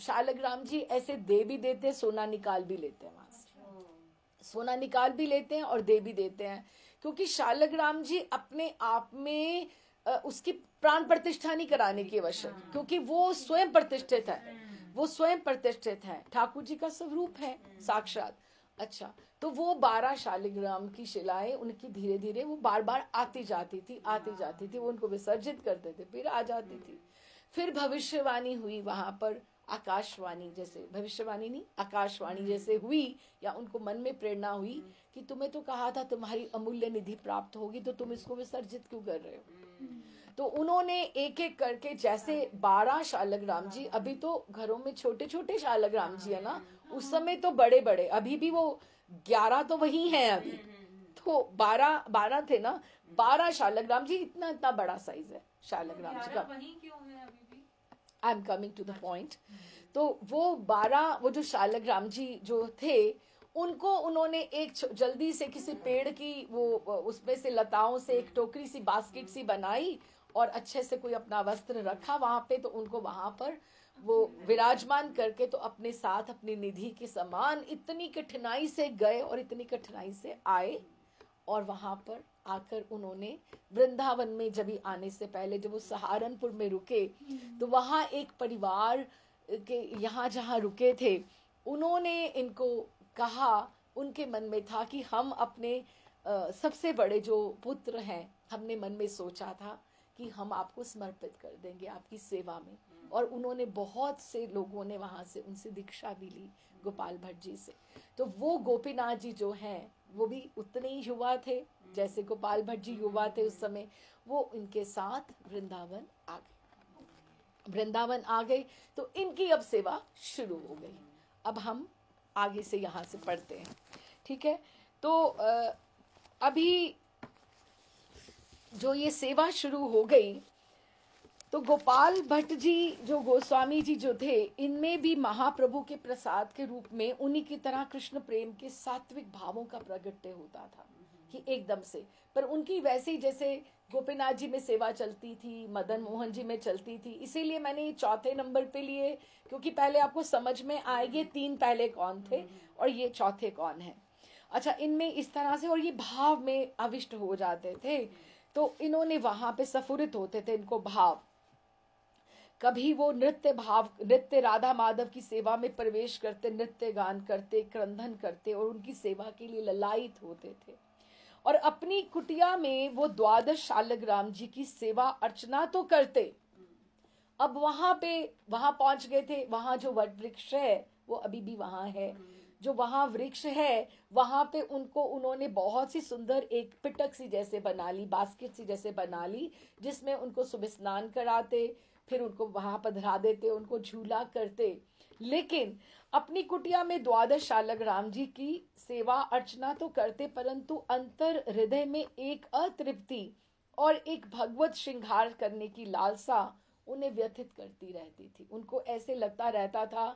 Speaker 1: शालिग्राम जी ऐसे दे भी देते हैं, सोना निकाल भी लेते हैं वहां से, सोना निकाल भी लेते हैं और दे भी देते हैं। क्योंकि शालिग्राम जी अपने आप में उसकी प्राण प्रतिष्ठा नहीं कराने की आवश्यक, क्योंकि वो स्वयं प्रतिष्ठित है, वो स्वयं प्रतिष्ठित है, ठाकुर जी का स्वरूप है साक्षात। अच्छा, तो वो 12 शालिग्राम की शिलाएं उनकी धीरे धीरे वो बार बार आती जाती थी, आती जाती थी। वो उनको विसर्जित करते थे, फिर आ जाती थी। फिर भविष्यवाणी हुई वहां पर, आकाशवाणी जैसे, भविष्यवाणी नहीं, आकाशवाणी जैसे हुई, या उनको मन में प्रेरणा हुई कि तुम्हें तो कहा था तुम्हारी अमूल्य निधि प्राप्त होगी, तो तुम इसको विसर्जित क्यों कर रहे हो। तो उन्होंने एक एक करके, जैसे 12 शालिग्राम जी, अभी तो घरों में छोटे छोटे शालिग्राम जी है ना, उस समय तो बड़े बड़े, अभी भी वो 11 तो वही हैं अभी, तो 12 थे ना, 12 शालिग्राम जी, इतना इतना बड़ा साइज है शालिग्राम जी का।
Speaker 3: वहीं क्यों है अभी भी?
Speaker 1: I am coming to the point. तो वो 12, वो जो शालिग्राम जी जो थे, उनको उन्होंने एक जल्दी से किसी पेड़ की वो उसमें से लताओं से एक टोकरी सी, बास्केट सी बनाई और अच्छे से कोई अपना वस्त्र रखा वहां पे। तो उनको वहां पर वो विराजमान करके तो अपने साथ अपनी निधि के समान इतनी कठिनाई से गए और इतनी कठिनाई से आए। और वहां पर आकर उन्होंने वृंदावन में जब आने से पहले जब वो सहारनपुर में रुके, तो वहां एक परिवार के यहाँ जहाँ रुके थे, उन्होंने इनको कहा, उनके मन में था कि हम अपने सबसे बड़े जो पुत्र हैं, हमने मन में सोचा था कि हम आपको समर्पित कर देंगे आपकी सेवा में। और उन्होंने, बहुत से लोगों ने वहां से उनसे दीक्षा भी ली, गोपाल भट्ट जी से। तो वो गोपीनाथ जी जो हैं, वो भी उतने ही युवा थे जैसे गोपाल भट्ट जी युवा थे उस समय। वो इनके साथ वृंदावन आ गए, वृंदावन आ गए। तो इनकी अब सेवा शुरू हो गई। अब हम आगे से यहाँ से पढ़ते हैं। ठीक है, तो अभी जो ये सेवा शुरू हो गई, तो गोपाल भट्ट जी जो गोस्वामी जी जो थे, इनमें भी महाप्रभु के प्रसाद के रूप में उन्हीं की तरह कृष्ण प्रेम के सात्विक भावों का प्रगट्य होता था कि एकदम से। पर उनकी वैसे ही जैसे गोपीनाथ जी में सेवा चलती थी, मदन मोहन जी में चलती थी। इसीलिए मैंने ये चौथे नंबर पे लिए, क्योंकि पहले आपको समझ में आएगी 3 पहले कौन थे और ये चौथे कौन है। अच्छा, इनमें इस तरह से, और ये भाव में अविष्ट हो जाते थे, तो इन्होंने वहां पे सफुरित होते थे इनको भाव। कभी वो नृत्य राधा माधव की सेवा में प्रवेश करते, नृत्य गान करते, क्रंदन करते और उनकी सेवा के लिए ललायित होते थे। और अपनी कुटिया में वो 12 शालग्राम जी की सेवा अर्चना तो करते। अब वहां पहुंच गए थे, वहां जो वट वृक्ष है वो अभी भी वहां है। जो वहां वृक्ष है वहां पे उन्होंने बहुत सी सुंदर एक पिटक सी जैसे बना ली, बास्केट सी जैसे बना ली, जिसमें उनको सुबह स्नान कराते, फिर उनको वहां पधरा देते, उनको झूला करते। लेकिन अपनी कुटिया में 12 शालग्राम जी की सेवा अर्चना तो करते, परंतु अंतर हृदय में एक अतृप्ति और एक भगवत श्रृंगार करने की लालसा उन्हें व्यथित करती रहती थी। उनको ऐसे लगता रहता था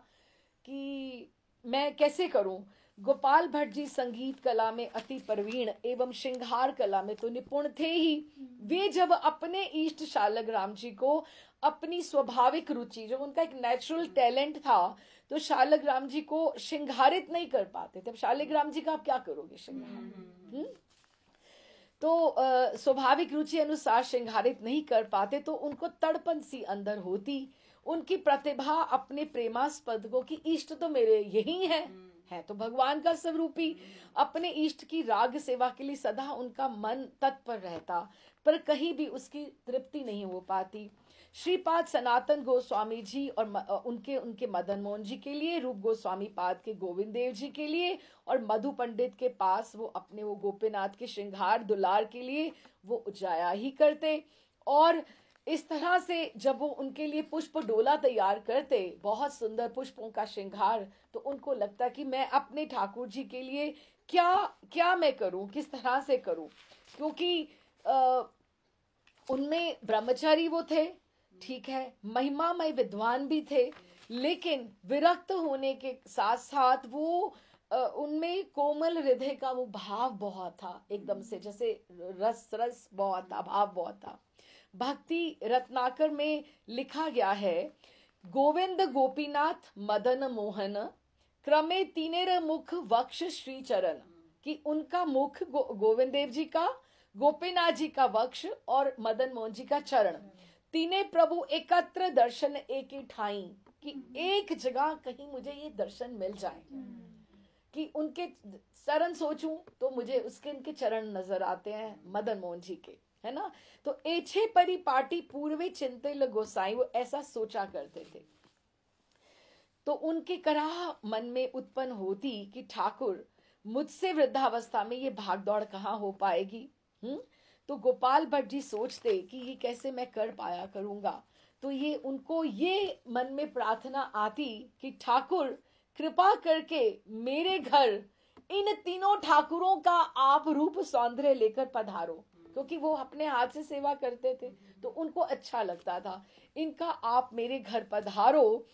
Speaker 1: कि मैं कैसे करूं। गोपाल भट्ट जी संगीत कला में अति प्रवीण एवं श्रृंगार कला में तो निपुण थे ही। वे जब अपने इष्ट शालग्राम जी को अपनी स्वाभाविक रुचि, जो उनका एक नेचुरल टैलेंट था, तो शालग्राम जी को श्रृंगारित नहीं कर पाते थे। अब शालग्राम जी का आप क्या करोगे श्रृंगार? तो स्वाभाविक रुचि अनुसार श्रृंगारित नहीं कर पाते, तो उनको तड़पन सी अंदर होती। उनकी प्रतिभा अपने प्रेमास्पद को कि इष्ट तो मेरे यही है तो भगवान का स्वरूपी, अपने इष्ट की राग सेवा के लिए सदा उनका मन तत्पर रहता, पर कहीं भी उसकी तृप्ति नहीं हो पाती। श्रीपाद सनातन गोस्वामी जी और उनके मदन मोहन जी के लिए, रूप गोस्वामी पाद के गोविंद देव जी के लिए, और मधु पंडित के पास वो अपने वो गोपीनाथ के श्रृंगार दुलार के लिए वो उजाया ही करते। और इस तरह से जब वो उनके लिए पुष्प डोला तैयार करते, बहुत सुंदर पुष्पों का श्रृंगार, तो उनको लगता कि मैं अपने ठाकुर जी के लिए क्या मैं करूं, किस तरह से करूं, क्योंकि उनमें ब्रह्मचारी वो थे, ठीक है, महिमामय विद्वान भी थे, लेकिन विरक्त होने के साथ साथ वो उनमें कोमल हृदय का वो भाव बहुत था, एकदम से जैसे रस बहुत था, भाव बहुत था। भक्ति रत्नाकर में लिखा गया है, गोविंद गोपीनाथ मदन मोहन क्रमे तीनेर मुख वक्ष श्री चरण, कि उनका मुख गोविंद देव जी का, गोपीनाथ जी का वक्ष और मदन मोहन जी का चरण, तीने प्रभु एकत्र दर्शन एक ही ठाई, कि एक जगह कहीं मुझे ये दर्शन मिल जाए, कि उनके चरण सोचूं तो मुझे उनके चरण नजर आते हैं मदन मोहन जी के, है ना। तो एछे परिपाटी पूर्वे चिंतिल गोसाई, वो ऐसा सोचा करते थे। तो उनके कराह मन में उत्पन्न होती कि ठाकुर मुझसे वृद्धावस्था में ये भागदौड़ कहाँ हो पाएगी। तो गोपाल भट्ट जी सोचते कि ये कैसे मैं कर पाया करूंगा। तो ये उनको ये मन में प्रार्थना आती कि ठाकुर कृपा करके मेरे घर इन तीनों ठाकुरों का आप रूप सौंदर्य लेकर पधारो, क्योंकि वो अपने हाथ से सेवा करते थे तो उनको अच्छा लगता था। इनका आप मेरे घर पधारो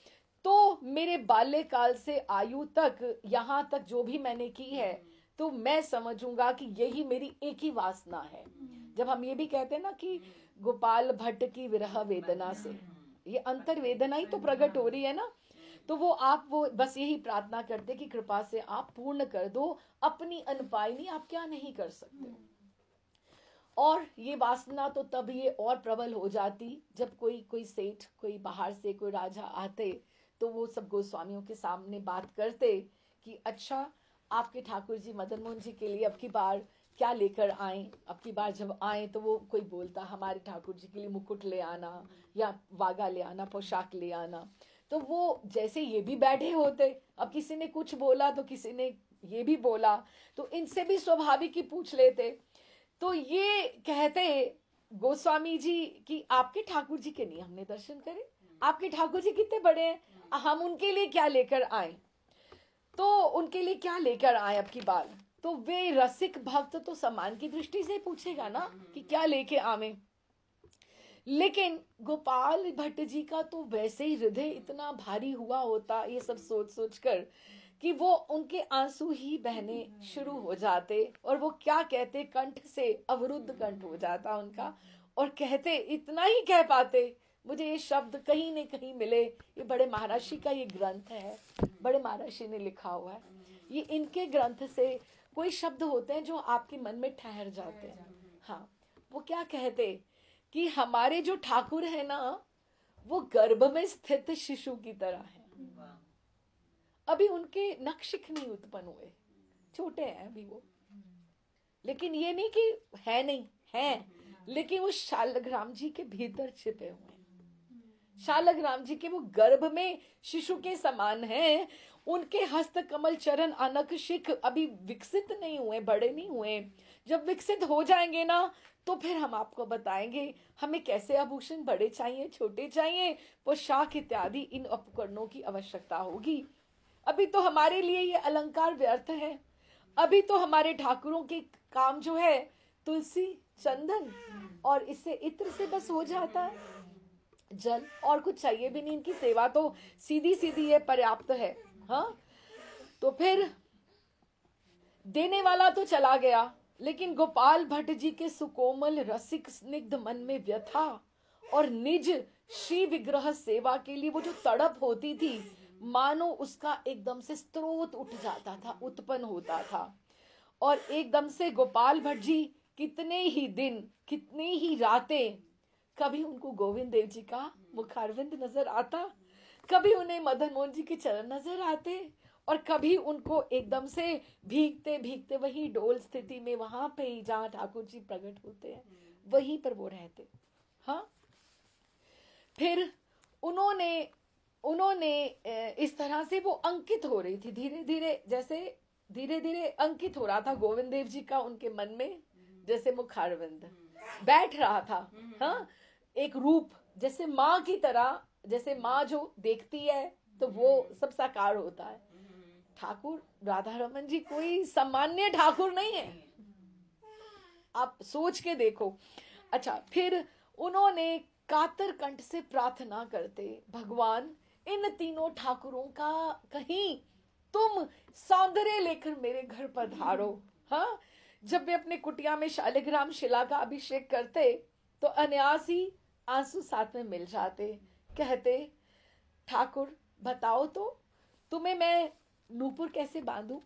Speaker 1: तो मेरे बाल्यकाल से आयु तक, यहाँ तक जो भी मैंने की है, तो मैं समझूंगा कि यही मेरी एक ही वासना है। जब हम ये भी कहते हैं ना कि गोपाल भट्ट की विरह वेदना से ये अंतर वेदना ही तो प्रकट हो रही है ना, तो वो बस यही प्रार्थना करते कि कृपा से आप पूर्ण कर दो, अपनी अनपायनी आप क्या नहीं कर सकते। और ये वासना तो तब ये और प्रबल हो जाती जब कोई सेठ, कोई बाहर से कोई राजा आते, तो वो सब गोस्वामियों के सामने बात करते कि अच्छा आपके ठाकुर जी मदन मोहन जी के लिए अब की बार क्या लेकर आए। अब की बार जब आए तो वो कोई बोलता हमारे ठाकुर जी के लिए मुकुट ले आना या वागा ले आना, पोशाक ले आना। तो वो जैसे ये भी बैठे होते, अब किसी ने कुछ बोला तो किसी ने ये भी बोला, तो इनसे भी स्वाभाविक ही पूछ लेते। तो ये कहते गोस्वामी जी कि आपके ठाकुर जी के नहीं हमने दर्शन करे, आपके ठाकुर जी कितने बड़े हैं, हम उनके लिए क्या लेकर आए। तो उनके लिए क्या लेकर आए अब की बार, तो वे रसिक भक्त तो सम्मान की दृष्टि से पूछेगा ना कि क्या लेके आवे। लेकिन गोपाल भट्ट जी का तो वैसे ही हृदय इतना भारी हुआ होता ये सब सोच सोच कर कि वो उनके आंसू ही बहने शुरू हो जाते, और वो क्या कहते, कंठ से अवरुद्ध कंठ हो जाता उनका, और कहते, इतना ही कह पाते, मुझे ये शब्द कहीं न कहीं मिले, ये बड़े महर्षि का ये ग्रंथ है, बड़े महर्षि ने लिखा हुआ है, ये इनके ग्रंथ से कोई शब्द होते हैं जो आपके मन में ठहर जाते हैं। हाँ, वो क्या कहते कि हमारे जो ठाकुर है ना, वो गर्भ में स्थित शिशु की तरह है। अभी उनके नखशिख नहीं उत्पन्न हुए, छोटे हैं अभी वो, लेकिन ये नहीं कि है नहीं, है, लेकिन वो शालग्राम जी के भीतर छिपे हुए हैं। शालग्राम जी के वो गर्भ में शिशु के समान हैं। उनके हस्त कमल चरण अनक शिख अभी विकसित नहीं हुए, बड़े नहीं हुए। जब विकसित हो जाएंगे ना तो फिर हम आपको बताएंगे हमें कैसे आभूषण बड़े चाहिए, छोटे चाहिए, पोशाक इत्यादि इन उपकरणों की आवश्यकता होगी। अभी तो हमारे लिए ये अलंकार व्यर्थ है। अभी तो हमारे ठाकुरों के काम जो है तुलसी, चंदन और इससे इत्र से बस हो जाता है। जल और कुछ चाहिए भी नहीं, इनकी सेवा तो सीधी सीधी है, पर्याप्त है। हाँ, तो फिर देने वाला तो चला गया, लेकिन गोपाल भट्ट जी के सुकोमल रसिक स्निग्ध मन में व्यथा और निज श्री विग्रह सेवा के लिए वो जो तड़प होती थी, मानो उसका एकदम से स्रोत उठ जाता था, उत्पन्न होता था। और एकदम से गोपाल भट्ट जी कितने ही दिन, कितनी ही रातें, कभी उनको गोविंद देव जी का मुखारविंद नजर आता, कभी उन्हें मदन मोहन जी के चरण नजर आते, और कभी उनको एकदम से भीगते भीगते वही डोल स्थिति में, वहां पे ही जहां ठाकुर जी प्रकट होते हैं वहीं पर वो रहते। हाँ, फिर उन्होंने इस तरह से वो अंकित हो रही थी धीरे धीरे, जैसे धीरे धीरे अंकित हो रहा था गोविंद देव जी का उनके मन में, जैसे मुखारविंद बैठ रहा था। हाँ, एक रूप जैसे माँ की तरह, जैसे माँ जो देखती है तो वो सब साकार होता है। ठाकुर राधा रमन जी कोई सामान्य ठाकुर नहीं है, आप सोच के देखो। अच्छा, फिर उन्होंने कातर कंठ से प्रार्थना करते, भगवान इन तीनों ठाकुरों का कहीं तुम सौंदर्य लेकर मेरे घर पर धारो। हाँ, जब वे अपने कुटिया में शालिग्राम शिला का अभिषेक करते तो अनायास ही आंसू साथ में मिल जाते। कहते, ठाकुर बताओ तो तुम्हें मैं नूपुर कैसे बांधू?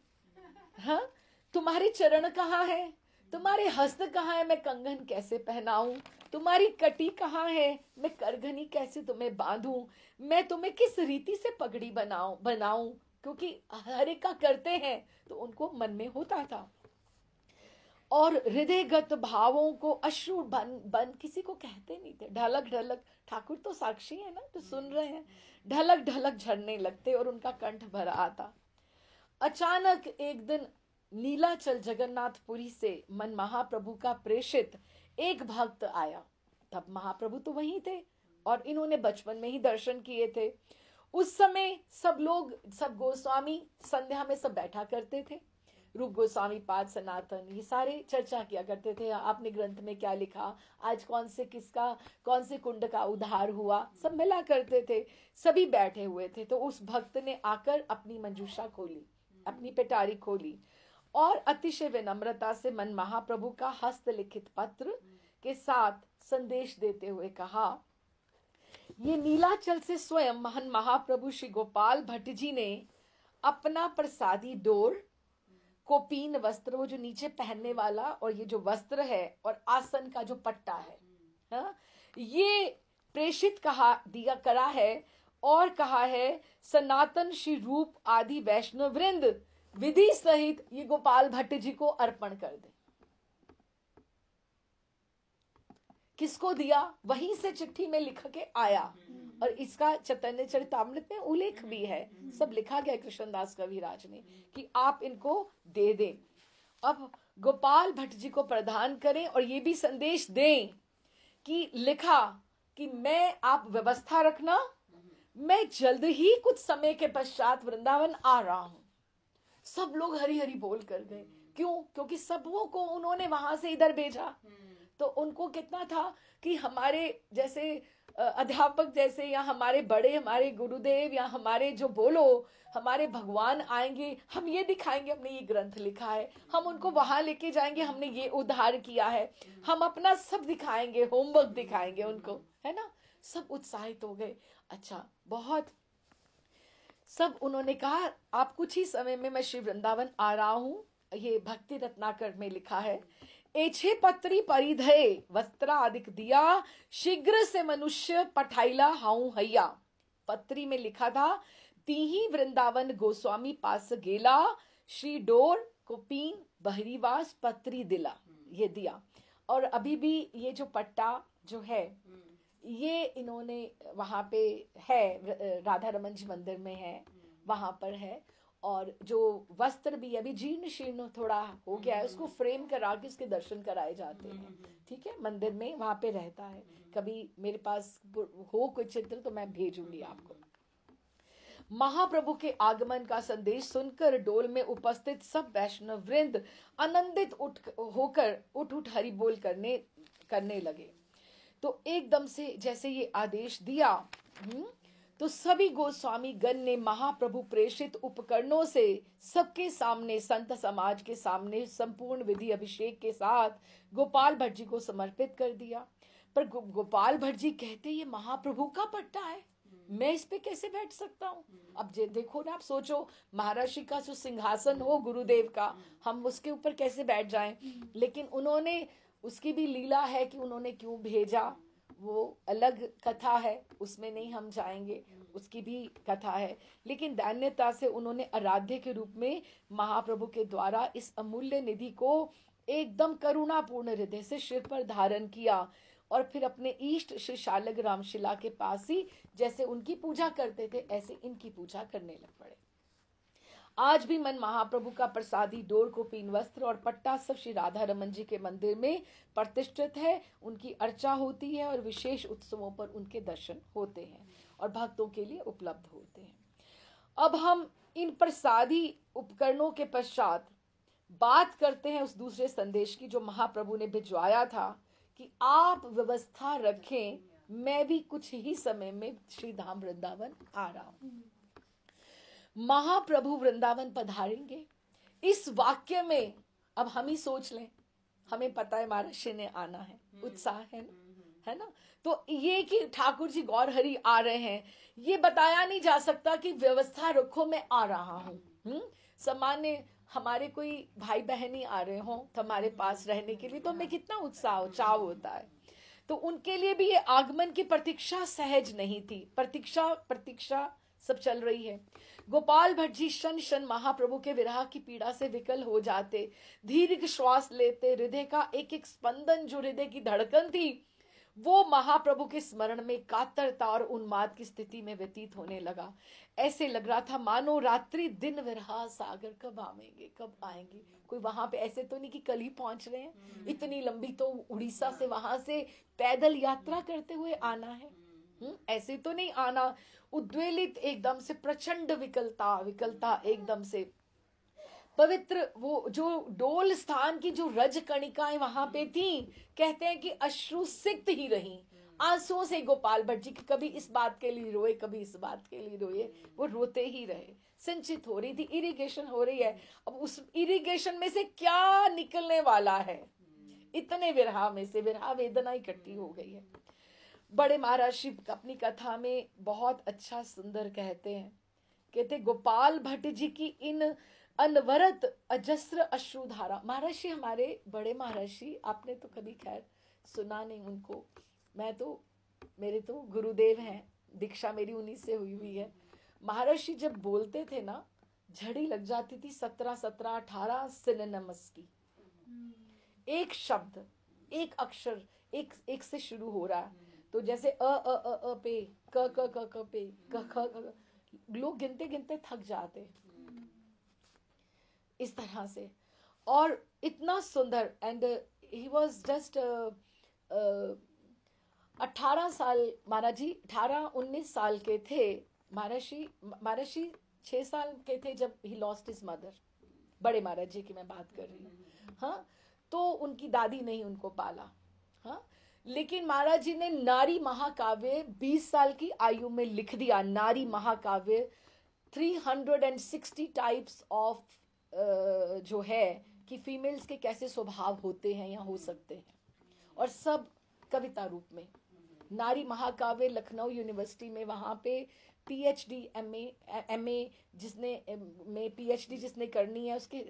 Speaker 1: हाँ, तुम्हारे चरण कहाँ है, तुम्हारे हस्त कहाँ है, मैं कंगन कैसे पहनाऊं, तुम्हारी कटी कहाँ है, मैं करघनी कैसे तुम्हें बांधूं, मैं तुम्हें किस रीति से पगड़ी बनाऊं, क्योंकि हर एक का करते हैं तो उनको मन में होता था। और हृदयगत भावों को अश्रु बन किसी को कहते नहीं थे। ढलक ढलक, ठाकुर तो साक्षी है ना, तो सुन रहे हैं, ढलक ढलक झरने लगते और उनका कंठ भर आता। अचानक एक दिन नीलाचल जगन्नाथपुरी से मन महाप्रभु का प्रेषित एक भक्त आया। तब महाप्रभु तो वहीं थे और इन्होंने बचपन में ही दर्शन किए थे। उस समय सब लोग, सब गोस्वामी संध्या में सब बैठा करते थे। रूप गोस्वामी, पाद सनातन, ये सारे चर्चा किया करते थे, आपने ग्रंथ में क्या लिखा, आज कौन से कुंड का उद्धार हुआ, सब मिला करते थे। सभी बैठे हुए थे। तो उस भक्त ने आकर अपनी मंजूषा खोली, अपनी पिटारी खोली और अतिशय विनम्रता से मन महाप्रभु का हस्तलिखित पत्र के साथ संदेश देते हुए कहा, ये नीलाचल से स्वयं महन महाप्रभु श्री गोपाल भट्ट जी ने अपना प्रसादी डोर, कोपीन वस्त्र, वो जो नीचे पहनने वाला, और ये जो वस्त्र है और आसन का जो पट्टा है, हाँ, ये प्रेषित दिया करा है। और कहा है, सनातन श्री रूप आदि वैष्णव वृंद विधि सहित ये गोपाल भट्ट जी को अर्पण कर दे। किसको दिया? वहीं से चिट्ठी में लिख के आया, और इसका चैतन्य चरितामृत में उल्लेख भी है, सब लिखा गया कृष्णदास कविराज ने कि आप इनको दे दें। अब गोपाल भट्ट जी को प्रदान करें और ये भी संदेश दें कि लिखा कि मैं, आप व्यवस्था रखना, मैं जल्द ही कुछ समय के पश्चात वृंदावन आ रहा हूं। सब लोग हरी हरी बोल कर गए। क्यों? क्योंकि सबों को उन्होंने वहां से इधर भेजा, तो उनको कितना था कि हमारे जैसे अध्यापक जैसे, या हमारे बड़े, हमारे गुरुदेव, या हमारे जो बोलो हमारे भगवान आएंगे, हम ये दिखाएंगे हमने ये ग्रंथ लिखा है, हम उनको वहां लेके जाएंगे, हमने ये उद्धार किया है, हम अपना सब दिखाएंगे, होमवर्क दिखाएंगे उनको, है ना। सब उत्साहित हो गए। अच्छा, बहुत सब उन्होंने कहा, आप कुछ ही समय में मैं श्री वृंदावन आ रहा हूं। ये भक्ति रत्नाकर में लिखा है, एछे पत्री परिधय वस्त्रादिक दिया, शीघ्र से मनुष्य पठाइला हाउ हैया। पत्री में लिखा था, तीही वृंदावन गोस्वामी पास गेला, श्री डोर कोपीन बहरीवास पत्री दिला, ये दिया। और अभी भी ये जो पट्टा जो है ये इन्होंने वहाँ पे है, राधा रमन जी मंदिर में है, वहाँ पर है। और जो वस्त्र भी अभी जीर्ण शीर्ण थोड़ा हो गया है, उसको फ्रेम करा के उसके दर्शन कराए जाते हैं। ठीक है, मंदिर में वहाँ पे रहता है। कभी मेरे पास हो कोई चित्र तो मैं भेजूंगी आपको। महाप्रभु के आगमन का संदेश सुनकर डोल में उपस्थित सब वैष्णव वृंद आनंदित उठ हरि बोल करने लगे। तो एकदम से जैसे ये आदेश दिया, तो सभी गोस्वामी गण ने महाप्रभु प्रेषित उपकरणों से सबके सामने, संत समाज के सामने संपूर्ण विधि अभिषेक के साथ गोपाल भट्ट जी को समर्पित कर दिया। पर गोपाल भट्ट जी कहते ये महाप्रभु का पट्टा है, मैं इस पे कैसे बैठ सकता हूँ। अब देखो ना, आप सोचो महर्षि का जो सिंहासन हो गुरुदेव का, हम उसके ऊपर कैसे बैठ जाएं। लेकिन उन्होंने, उसकी भी लीला है कि उन्होंने क्यों भेजा, वो अलग कथा है, उसमें नहीं हम जाएंगे, उसकी भी कथा है। लेकिन दैन्यता से उन्होंने आराध्य के रूप में महाप्रभु के द्वारा इस अमूल्य निधि को एकदम करुणापूर्ण हृदय से सिर पर धारण किया और फिर इष्ट इष्ट श्री शालग रामशिला के पास ही जैसे उनकी पूजा करते थे ऐसे इनकी पूजा करने लग पड़े। आज भी मन महाप्रभु का प्रसादी डोर कोपीन वस्त्र और पट्टा सब श्री राधा रमन जी के मंदिर में प्रतिष्ठित है। उनकी अर्चा होती है और विशेष उत्सवों पर उनके दर्शन होते हैं और भक्तों के लिए उपलब्ध होते हैं। अब हम इन प्रसादी उपकरणों के पश्चात बात करते हैं उस दूसरे संदेश की जो महाप्रभु ने भिजवाया था कि आप व्यवस्था रखें, मैं भी कुछ ही समय में श्री धाम वृंदावन आ रहा हूं। महाप्रभु वृंदावन पधारेंगे, इस वाक्य में अब हम ही सोच लें, हमें पता है महर्षि ने आना है, उत्साह है ना। तो ये कि ठाकुर जी गौर हरि आ रहे हैं, ये बताया नहीं जा सकता कि व्यवस्था रखो मैं आ रहा हूं। सामान्य हमारे कोई भाई बहन ही आ रहे हो हमारे पास रहने के लिए, तो हमें कितना उत्साह चाव होता है। तो उनके लिए भी ये आगमन की प्रतीक्षा सहज नहीं थी, प्रतीक्षा सब चल रही है। गोपाल भट्ट जी शन शन महाप्रभु के विरह की पीड़ा से विकल हो जाते, दीर्घ श्वास लेते, हृदय का एक एक स्पंदन, जो हृदय की धड़कन थी, वो महाप्रभु के स्मरण में कातरता और उन्माद की स्थिति में व्यतीत होने लगा। ऐसे लग रहा था मानो रात्रि दिन विरह सागर कब आवेंगे, कब आएंगे। कोई वहां पे ऐसे तो नहीं कि कल ही पहुंच रहे हैं, इतनी लंबी तो उड़ीसा से वहां से पैदल यात्रा करते हुए आना है, ऐसे तो नहीं आना। उद्वेलित एकदम से, प्रचंड विकलता एकदम से। पवित्र वो जो डोल स्थान की जो रज कणिकाएं वहां पे थी, कहते हैं कि अश्रु सिक्त ही रही, आंसुओं से गोपाल भट्ट जी कभी इस बात के लिए रोए, कभी इस बात के लिए रोए, वो रोते ही रहे। सिंचित हो रही थी, इरिगेशन हो रही है। अब उस इरिगेशन में से क्या निकलने वाला है, इतने विरह में से विरह वेदना इकट्ठी हो गई है। बड़े महर्षि अपनी कथा में बहुत अच्छा सुंदर कहते गोपाल भट्ट जी की इन अनवरत अजस्र अश्रुधारा। महर्षि हमारे बड़े महर्षि, आपने तो कभी खैर सुना नहीं उनको, मैं तो, मेरे तो गुरुदेव हैं, दीक्षा मेरी उन्हीं से हुई है। महर्षि जब बोलते थे ना, झड़ी लग जाती थी 17-18 सिनोनिम्स की। एक शब्द, एक अक्षर, एक से शुरू हो रहा है, तो जैसे अ पे, क पे, क ख, लोग गिनते गिनते थक जाते इस तरह से। और इतना सुंदर, एंड ही वॉज जस्ट 18 साल, महाराज जी 18-19 साल के थे। महर्षि 6 साल के थे जब ही लॉस्ट हिज मदर। बड़े महाराज जी की मैं बात कर रही हूँ। हाँ, तो उनकी दादी नहीं उनको पाला। हाँ, लेकिन महाराज जी ने नारी महाकाव्य 20 साल की आयु में लिख दिया। नारी महाकाव्य 360 टाइप्स ऑफ जो है कि फीमेल्स के कैसे स्वभाव होते हैं या हो सकते हैं, और सब कविता रूप में। नारी महाकाव्य लखनऊ यूनिवर्सिटी में, वहां पे पीएचडी एमए जिसने में पीएचडी जिसने करनी है उसके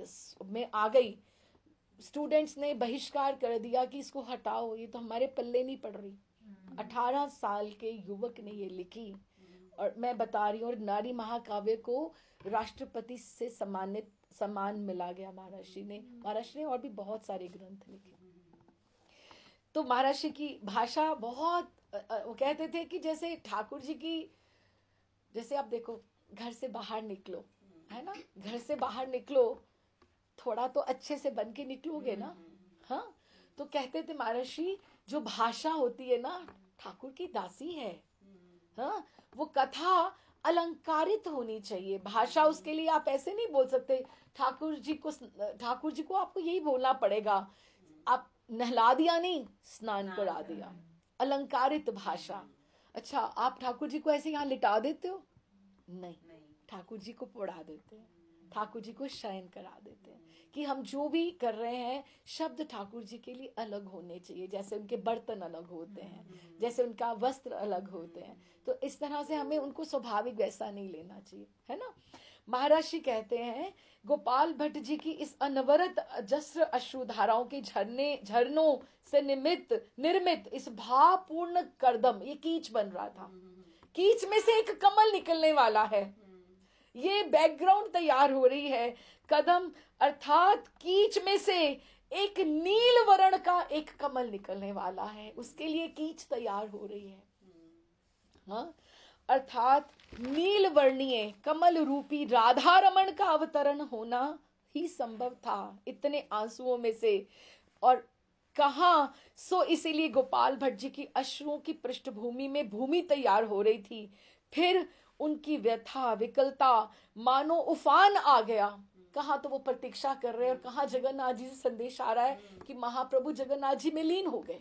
Speaker 1: में आ गई। स्टूडेंट्स ने बहिष्कार कर दिया कि इसको हटाओ, ये तो हमारे पल्ले नहीं पड़ रही। 18 साल के युवक ने ये लिखी, और मैं बता रही हूँ, नारी महाकाव्य को राष्ट्रपति से सम्मान मिला गया महर्षि ने। महर्षि ने और भी बहुत सारे ग्रंथ लिखे। तो महर्षि की भाषा बहुत वो कहते थे कि जैसे ठाकुर जी की, जैसे आप देखो घर से बाहर निकलो, है ना, घर से बाहर निकलो, थोड़ा तो अच्छे से बन के निकलोगे ना। हाँ, तो कहते थे महर्षि जो भाषा होती है ना ठाकुर की दासी है। हाँ, वो कथा अलंकारित होनी चाहिए। भाषा उसके लिए आप ऐसे नहीं बोल सकते ठाकुर जी को आपको यही बोलना पड़ेगा, आप नहला दिया नहीं, स्नान करा दिया। अलंकारित भाषा। अच्छा, आप ठाकुर जी को ऐसे यहाँ लिटा देते हो? नहीं, ठाकुर जी को पढ़ा देते हैं, ठाकुर जी को शयन करा देते हैं कि हम जो भी कर रहे हैं शब्द ठाकुर जी के लिए अलग होने चाहिए। जैसे उनके बर्तन अलग होते हैं, जैसे उनका वस्त्र अलग होते हैं, तो इस तरह से हमें उनको स्वाभाविक वैसा नहीं लेना चाहिए, है ना। महर्षि कहते हैं गोपाल भट्ट जी की इस अनवरत अजस्र अश्रुधाराओं के झरनों से निर्मित इस भावपूर्ण करदम, ये कीच बन रहा था, कीच में से एक कमल निकलने वाला है। ये बैकग्राउंड तैयार हो रही है। कदम अर्थात कीच में से एक नील वर्ण का एक कमल निकलने वाला है, उसके लिए कीच तैयार हो रही है। हाँ, अर्थात नील वर्णीय कमल रूपी राधा रमण का अवतरण होना ही संभव था इतने आंसुओं में से। और कहा सो इसीलिए गोपाल भट्ट जी की अश्रुओं की पृष्ठभूमि में भूमि तैयार हो रही थी। फिर उनकी व्यथा विकलता मानो उफान आ गया। कहाँ तो वो प्रतीक्षा कर रहे हैं और कहाँ जगन्नाथ जी से संदेश आ रहा है कि महाप्रभु जगन्नाथ जी में लीन हो गए।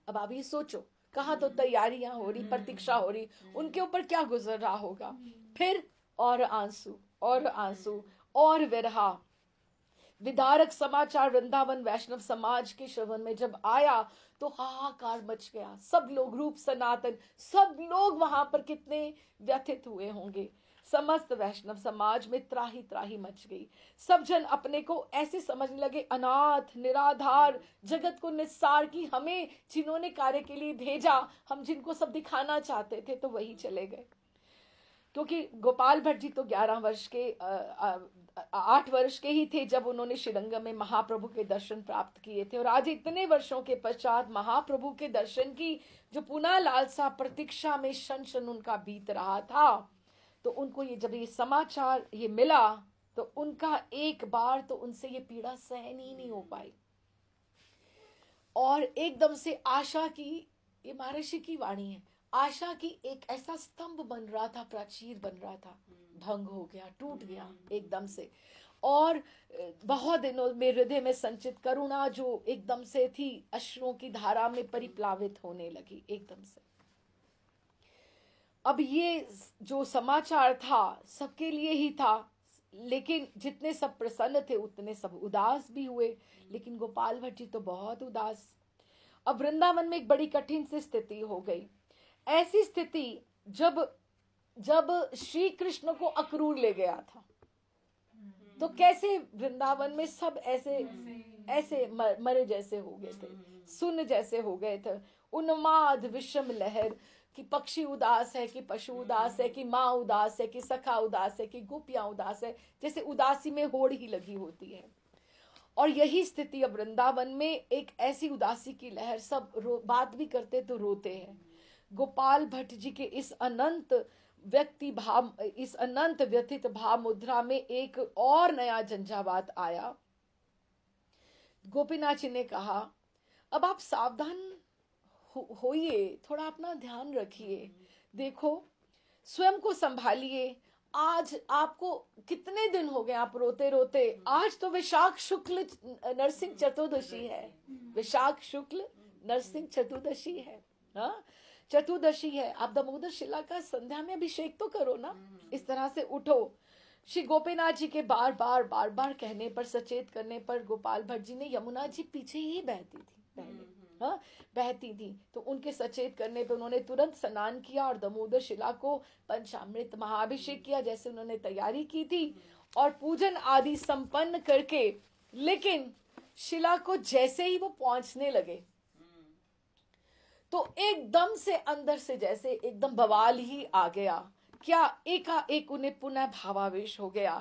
Speaker 1: अब आप ये सोचो, कहाँ तो तैयारियां हो रही, प्रतीक्षा हो रही, उनके ऊपर क्या गुजर रहा होगा। फिर और आंसू और आंसू और विरहा। विदारक समाचार वृंदावन वैष्णव समाज के श्रवण में जब आया तो हाहाकार मच गया। सब लोग, रूप सनातन, सब लोग वहां पर कितने व्यथित हुए होंगे। समस्त वैष्णव समाज में त्राही त्राही मच गई। सब जन अपने को ऐसे समझने लगे अनाथ निराधार, जगत को निस्सार, की हमें जिन्होंने कार्य के लिए भेजा, हम जिनको सब दिखाना चाहते थे तो वही चले गए। क्योंकि गोपाल भट्ट जी तो 11 वर्ष के 8 वर्ष के ही थे जब उन्होंने श्रीरंगम में महाप्रभु के दर्शन प्राप्त किए थे। और आज इतने वर्षों के पश्चात महाप्रभु के दर्शन की जो पुनः लालसा प्रतीक्षा में क्षण क्षण उनका बीत रहा था, तो उनको ये जब ये समाचार ये मिला तो उनका एक बार तो उनसे ये पीड़ा सहन ही नहीं हो पाई। और एकदम से आशा की, ये महर्षि की वाणी है, आशा की एक ऐसा स्तंभ बन रहा था, प्राचीर बन रहा था, भंग हो गया, टूट गया एकदम से। और बहुत दिनों में हृदय में संचित करुणा जो एकदम से थी अश्रुओं की धारा में परिप्लावित होने लगी एकदम से। अब ये जो समाचार था सबके लिए ही था, लेकिन जितने सब प्रसन्न थे उतने सब उदास भी हुए। लेकिन गोपाल भट्ट जी तो बहुत उदास। अब वृंदावन में एक बड़ी कठिन सी स्थिति हो गई। ऐसी स्थिति जब श्री कृष्ण को अक्रूर ले गया था, तो कैसे वृंदावन में सब ऐसे मरे जैसे हो गए थे, सुन जैसे हो गए थे। उन्माद विषम लहर, कि पक्षी उदास है, कि पशु उदास है, कि माँ उदास है, कि सखा उदास है, कि गोपियां उदास है, जैसे उदासी में होड़ ही लगी होती है। और यही स्थिति अब वृंदावन में एक ऐसी उदासी की लहर, सब बात भी करते तो रोते हैं। गोपाल भट्ट जी के इस अनंत व्यथित भाव मुद्रा में एक और नया झंझावात आया। गोपीनाथ जी ने कहा अब आप सावधान होइए, थोड़ा अपना ध्यान रखिए, देखो स्वयं को संभालिए। आज आपको कितने दिन हो गए आप रोते रोते, आज तो वैशाख शुक्ल नरसिंह चतुर्दशी है, वैशाख शुक्ल नरसिंह चतुर्दशी है, हाँ चतुर्दशी है। आप दामोदर शिला का संध्या में अभिषेक तो करो ना, इस तरह से उठो। श्री गोपीनाथ जी के बार बार कहने पर, सचेत करने पर गोपाल भट्ट जी ने, यमुना जी पीछे ही बहती थी पहले, हाँ बहती थी, तो उनके सचेत करने पे उन्होंने तुरंत स्नान किया और दामोदर शिला को पंचामृत महाअभिषेक किया जैसे उन्होंने तैयारी की थी, और पूजन आदि संपन्न करके, लेकिन शिला को जैसे ही वो पहुंचने लगे तो एकदम से अंदर से जैसे एकदम बवाल ही आ गया। क्या एकाएक उन्हें पुनः भावावेश हो गया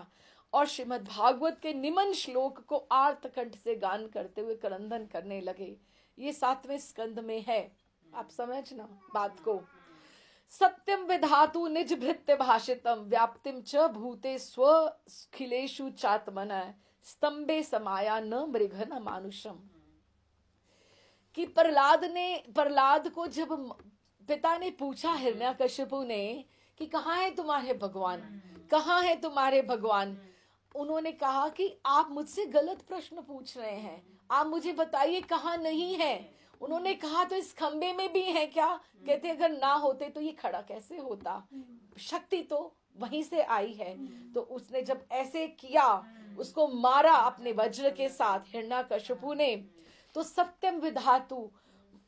Speaker 1: और श्रीमद् भागवत के निमन श्लोक को आर्त कंठ से गान करते हुए क्रंदन करने लगे। ये 7वें स्कंद में है, आप समझना बात को। सत्यम विधातु निज भृत्य भाषितम व्याप्तिम च भूते स्वखिलेषु चात्मन स्तंभे समाया न मृग न मानुषम। कि प्रहलाद को जब पिता ने पूछा हिरण्यकशिपु ने कि कहाँ है तुम्हारे भगवान, कहाँ है तुम्हारे भगवान, उन्होंने कहा कि आप मुझसे गलत प्रश्न पूछ रहे हैं, आप मुझे बताइए कहाँ नहीं है। उन्होंने कहा तो इस खंबे में भी है क्या? कहते अगर ना होते तो ये खड़ा कैसे होता, शक्ति तो वहीं से आई है। तो उसने जब ऐसे किया, उसको मारा अपने वज्र के साथ हिरण्यकशिपु ने, तो सत्यम विधातु,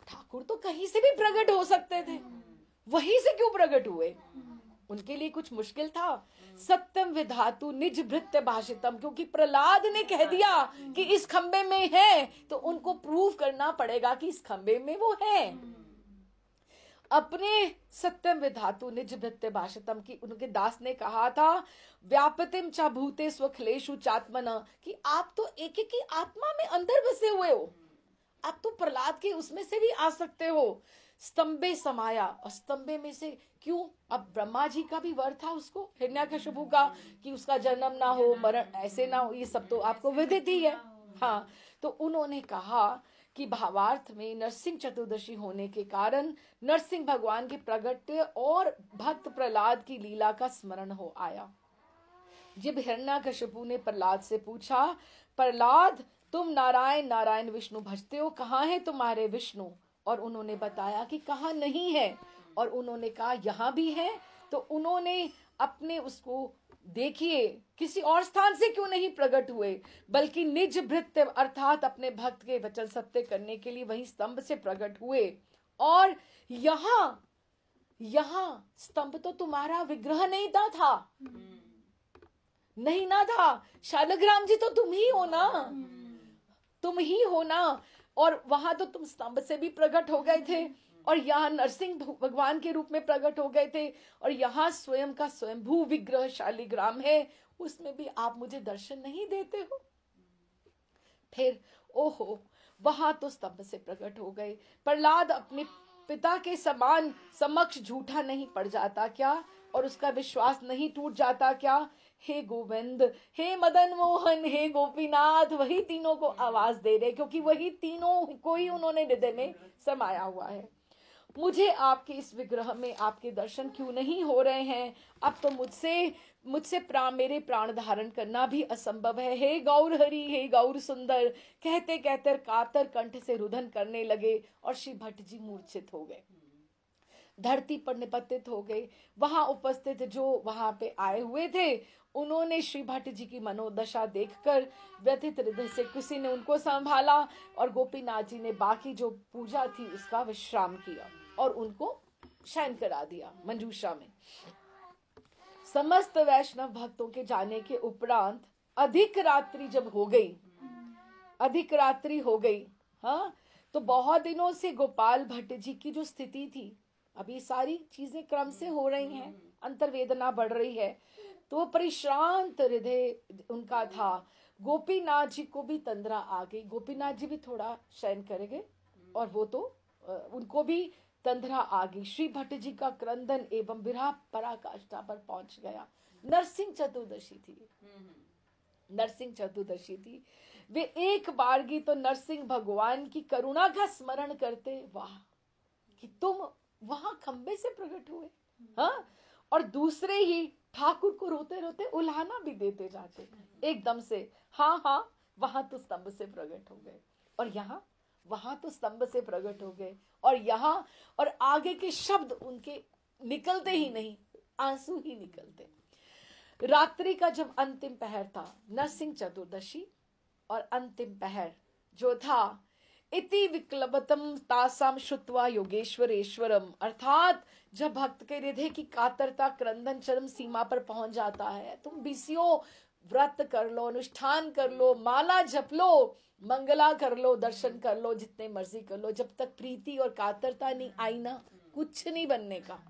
Speaker 1: ठाकुर तो कहीं से भी प्रकट हो सकते थे, वहीं से क्यों प्रकट हुए? उनके लिए कुछ मुश्किल था। सत्यम विधातु निज भृत्य भाषितम, क्योंकि प्रहलाद ने कह दिया कि इस खंबे में है, तो उनको प्रूव करना पड़ेगा कि इस खंबे में वो है। अपने सत्यम विधातु निज भृत्य भाषितम की उनके दास ने कहा था, व्यापतिम च भूते स्वखिलेषु चात्मन, कि आप तो एक एक की आत्मा में अंदर बसे हुए हो, आप तो प्रहलाद के उसमें से भी आ सकते हो। स्तंभे समाया, और स्तंभे में से क्यों? अब ब्रह्मा जी का भी वर था उसको, हिरण्यकशिपु का, कि उसका जन्म ना हो, मरण ऐसे ना हो, ये सब तो आपको विदित ही है। हाँ, तो उन्होंने कहा कि भावार्थ में नरसिंह चतुर्दशी होने के कारण नरसिंह भगवान के प्रगट्य और भक्त प्रहलाद की लीला का स्मरण हो आया। जब हिरण्यकशिपु ने प्रहलाद से पूछा, प्रहलाद तुम नारायण नारायण विष्णु भजते हो, कहाँ है तुम्हारे विष्णु? और उन्होंने बताया कि कहाँ नहीं है, और उन्होंने कहा यहाँ भी है। तो उन्होंने अपने उसको, देखिए किसी और स्थान से क्यों नहीं प्रकट हुए, बल्कि निज भृत्य अर्थात अपने भक्त के वचन सत्य करने के लिए वही स्तंभ से प्रकट हुए। और यहाँ स्तंभ तो तुम्हारा विग्रह नहीं था, नहीं ना था, शालग्राम जी तो तुम ही हो ना, तुम ही हो ना। और वहां तो तुम स्तंभ से भी प्रकट हो गए थे, और यहाँ नरसिंह भगवान के रूप में प्रकट हो गए थे, और यहाँ स्वयं का स्वयंभू विग्रह शालिग्राम है, उसमें भी आप मुझे दर्शन नहीं देते हो। फिर ओहो, वहां तो स्तंभ से प्रकट हो गए। प्रहलाद अपने पिता के समान समक्ष झूठा नहीं पड़ जाता क्या, और उसका विश्वास नहीं टूट जाता क्या? हे गोविंद, हे मदन मोहन, हे गोपीनाथ, वही तीनों को आवाज दे रहे, क्योंकि वही तीनों को ही उन्होंने हृदय में समाया हुआ है। मुझे आपके इस विग्रह में आपके दर्शन क्यों नहीं हो रहे हैं? अब तो मुझसे मेरे प्राण धारण करना भी असंभव है। हे गौर हरि, हे गौर सुंदर, कहते कहते कातर कंठ से रुदन करने लगे, और श्री भट्ट जी मूर्छित हो गए, धरती पर निपतित हो गए। वहां उपस्थित जो वहां पे आए हुए थे, उन्होंने श्री भट्ट जी की मनोदशा देखकर व्यथित हृदय से किसी ने उनको संभाला, और गोपीनाथ जी ने बाकी जो पूजा थी उसका विश्राम किया और उनको शयन करा दिया मंजूषा में। समस्त वैष्णव भक्तों के जाने के उपरांत अधिक रात्रि जब हो गई, अधिक रात्रि हो गई, हाँ, तो बहुत दिनों से गोपाल भट्ट जी की जो स्थिति थी, अभी सारी चीजें क्रम से हो रही हैं, अंतर्वेदना बढ़ रही है, तो वो परिश्रांत हृदय उनका था। गोपीनाथ जी को भी तंद्रा आ गई, गोपीनाथ जी भी थोड़ा शयन करेंगे, और वो तो उनको भी तंद्रा आ गई। श्री भट्ट जी का क्रंदन एवं विरह पराकाष्ठा पर पहुंच गया। नरसिंह चतुर्दशी थी, नरसिंह चतुर्दशी थी। वे एक बारगी तो नरसिंह भगवान की करुणा का स्मरण करते, वाह कि तुम वहां खंबे से प्रकट हुए, हाँ, और दूसरे ही ठाकुर को रोते रोते उल्हाना भी देते जाते एकदम से। हाँ हाँ, वहां तो स्तंभ से प्रकट हो गए, और यहाँ वहां तो स्तंभ से प्रकट हो गए, और यहाँ और आगे के शब्द उनके निकलते ही नहीं, आंसू ही निकलते। रात्रि का जब अंतिम पहर था, नरसिंह चतुर्दशी, और अंतिम पहर जो था, इति विक्लबतम तासाम श्रुत्वा योगेश्वरेश्वरम, अर्थात जब भक्त के हृदय की कातरता क्रंदन चरम सीमा पर पहुंच जाता है, तुम बीसियों व्रत कर लो, अनुष्ठान कर लो, माला जप लो, मंगला कर लो, दर्शन कर लो, जितने मर्जी कर लो, जब तक प्रीति और कातरता नहीं आई ना, कुछ नहीं बनने का।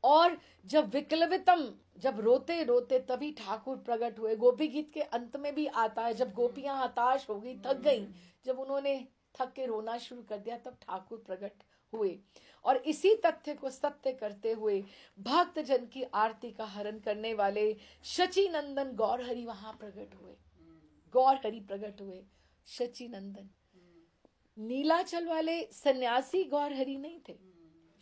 Speaker 1: और जब विकलवितम, जब रोते रोते तभी ठाकुर प्रकट हुए। गोपी गीत के अंत में भी आता है, जब गोपियां हताश हो गई, थक गई, जब उन्होंने थक के रोना शुरू कर दिया, तब ठाकुर प्रकट हुए। और इसी तथ्य को सत्य करते हुए भक्त जन की आरती का हरण करने वाले शची नंदन गौर हरि वहां प्रकट हुए। गौर हरि प्रकट हुए, शची नंदन। नीलाचल वाले सन्यासी गौर हरि नहीं थे,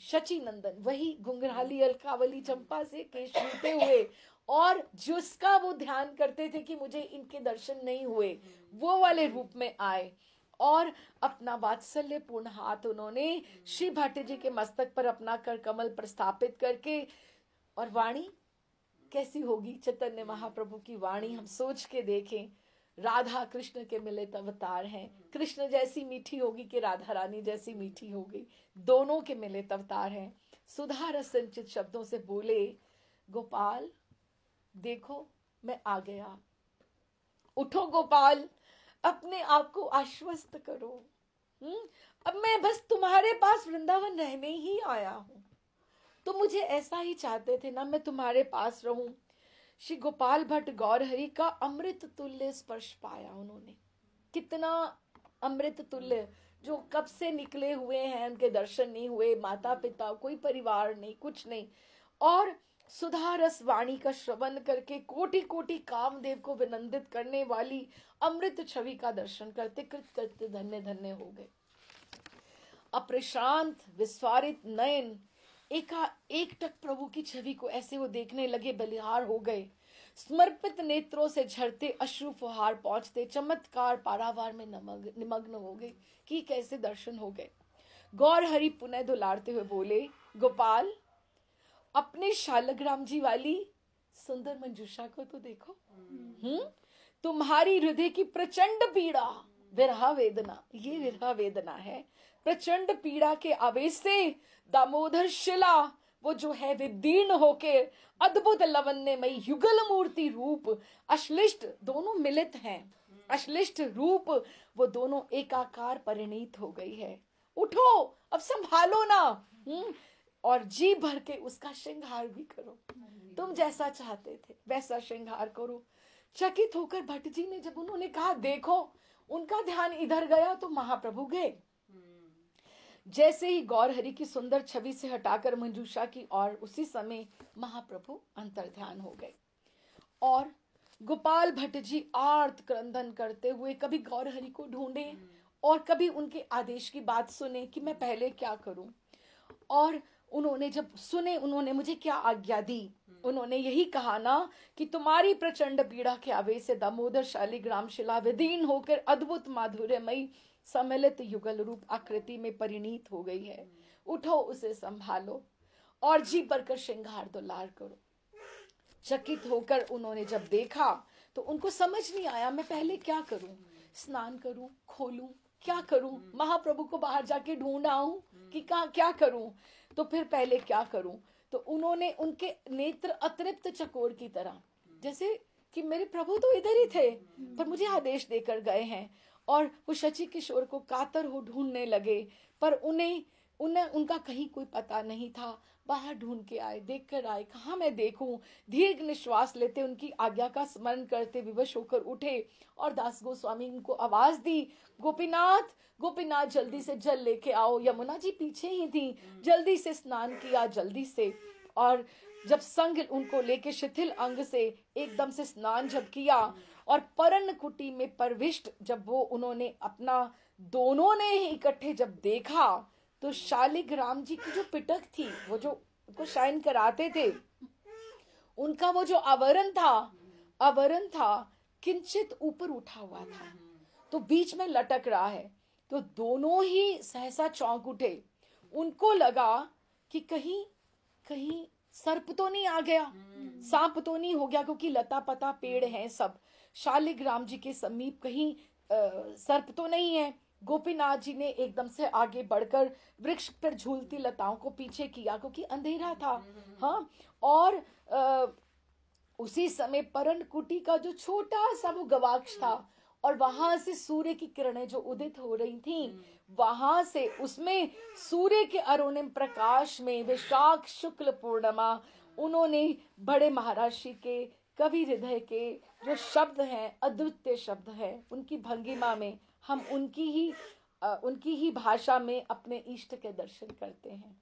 Speaker 1: शची नंदन, वही घुंघराली अलकावली चंपा से केश छूते हुए, और जिसका वो ध्यान करते थे कि मुझे इनके दर्शन नहीं हुए, वो वाले रूप में आए और अपना वात्सल्यपूर्ण हाथ उन्होंने श्री भट्ट जी के मस्तक पर अपना कर कमल प्रस्थापित करके, और वाणी कैसी होगी चैतन्य महाप्रभु की वाणी, हम सोच के देखें। राधा कृष्ण के मिलित अवतार हैं, कृष्ण जैसी मीठी होगी कि राधा रानी जैसी मीठी होगी, दोनों के मिलित अवतार हैं। सुधा रस संचित शब्दों से बोले, गोपाल देखो मैं आ गया, उठो गोपाल, अपने आप को आश्वस्त करो। अब मैं बस तुम्हारे पास वृंदावन रहने ही आया हूं, तो मुझे ऐसा ही चाहते थे ना, मैं तुम्हारे पास रहूं। श्री गोपाल भट्ट गौर हरि का अमृत तुल्य स्पर्श पाया उन्होंने। कितना अमृत तुल्य, जो कब से निकले हुए हैं, उनके दर्शन नहीं हुए, माता पिता, कोई परिवार नहीं, कुछ नहीं, और सुधा रस वाणी का श्रवण करके कोटि कोटि कामदेव को विनंदित करने वाली अमृत छवि का दर्शन करते कृत करते धन्य धन्य हो गए। अप्रशांत विस्फारित नयन एक टक प्रभु की छवि को ऐसे वो देखने लगे, बलिहार हो गए। समर्पित नेत्रों से झरते अश्रु फुहार पहुंचते चमत्कार पारावार में निमग्न हो गए कि कैसे दर्शन हो गए। गौर हरि पुनः दुलारते हुए बोले, गोपाल अपने शालग्राम जी वाली सुंदर मंजूषा को तो देखो। तुम्हारी हृदय की प्रचंड पीड़ा, विरह वेदना, ये विरह वेदना है, प्रचंड पीड़ा के आवेश से दामोदर शिला वो जो है विदीर्ण होके अद्भुत लवण्यमयी युगल मूर्ति रूप, अश्लिष्ट दोनों मिलित हैं, अश्लिष्ट रूप वो दोनों एकाकार परिणीत हो गई है। उठो अब संभालो ना, और जी भर के उसका श्रृंगार भी करो, तुम जैसा चाहते थे वैसा श्रृंगार करो। चकित होकर भट्ट जी ने जब उन्होंने कहा देखो, उनका ध्यान इधर गया तो महाप्रभु गए। जैसे ही गौर हरि की सुंदर छवि से हटाकर मंजूषा की और उसी समय महाप्रभु अंतर्ध्यान हो गए। और गोपाल भट्ट जी आर्त क्रंदन करते हुए कभी गौर हरि को ढूंढे और कभी उनके आदेश की बात सुने कि मैं पहले क्या करूं। और उन्होंने जब सुने, उन्होंने मुझे क्या आज्ञा दी, उन्होंने यही कहा ना कि तुम्हारी प्रचंड पीड़ा के आवेश से दामोदर शालिग्राम शिला विदीर्ण होकर अद्भुत माधुर्यमयी सम्मिलित युगल रूप आकृति में परिणीत हो गई है। उठो उसे संभालो और जी भरकर श्रृंगार दुलार करो। चकित होकर उन्होंने जब देखा तो उनको समझ नहीं आया मैं पहले क्या करूं, स्नान करूं, खोलूं, क्या करूं, महाप्रभु को बाहर जाके ढूंढ आऊं कि क्या करूं, तो फिर पहले क्या करूं। तो उन्होंने उनके नेत्र अतृप्त चकोर की तरह, जैसे कि मेरे प्रभु तो इधर ही थे पर मुझे आदेश देकर गए हैं, और वो शची किशोर को कातर हो ढूंढने लगे, पर उन्हें उनका कहीं कोई पता नहीं था। बाहर ढूंढ के आए, देख कर आए, कहाँ मैं देखूं। दीर्घ निश्वास लेते उनकी आज्ञा का स्मरण करते विवश होकर उठे और दास गोस्वामी उनको आवाज दी, गोपीनाथ गोपीनाथ जल्दी से जल लेके आओ। यमुना जी पीछे ही थी, जल्दी से स्नान किया, जल्दी से। और जब संग उनको लेके शिथिल अंग से एकदम से स्नान जब किया और परन कुटी में प्रविष्ट जब वो उन्होंने अपना दोनों ने ही इकट्ठे जब देखा तो शालिग्राम जी की जो पिटक थी, वो जो उनको शाइन कराते थे, उनका वो जो आवरण था किंचित ऊपर उठा हुआ था, तो बीच में लटक रहा है। तो दोनों ही सहसा चौंक उठे, उनको लगा कि कहीं कहीं सर्प तो नहीं आ गया, सांप तो नहीं हो गया, क्योंकि लता पता पेड़ हैं सब, शालिग्राम जी के समीप कहीं सर्प तो नहीं है। गोपीनाथ जी ने एकदम से आगे बढ़कर वृक्ष पर झूलती लताओं को पीछे किया, क्योंकि अंधेरा था। हाँ, और उसी समय परन कुटी का जो छोटा सा वो गवाक्ष था और वहां से सूर्य की किरणें जो उदित हो रही थी, वहां से उसमें सूर्य के अरुणिम प्रकाश में वैशाख शुक्ल पूर्णिमा, उन्होंने बड़े महर्षि के कवि हृदय के जो शब्द हैं, अद्वितीय शब्द हैं, उनकी भंगिमा में हम उनकी ही भाषा में अपने इष्ट के दर्शन करते हैं।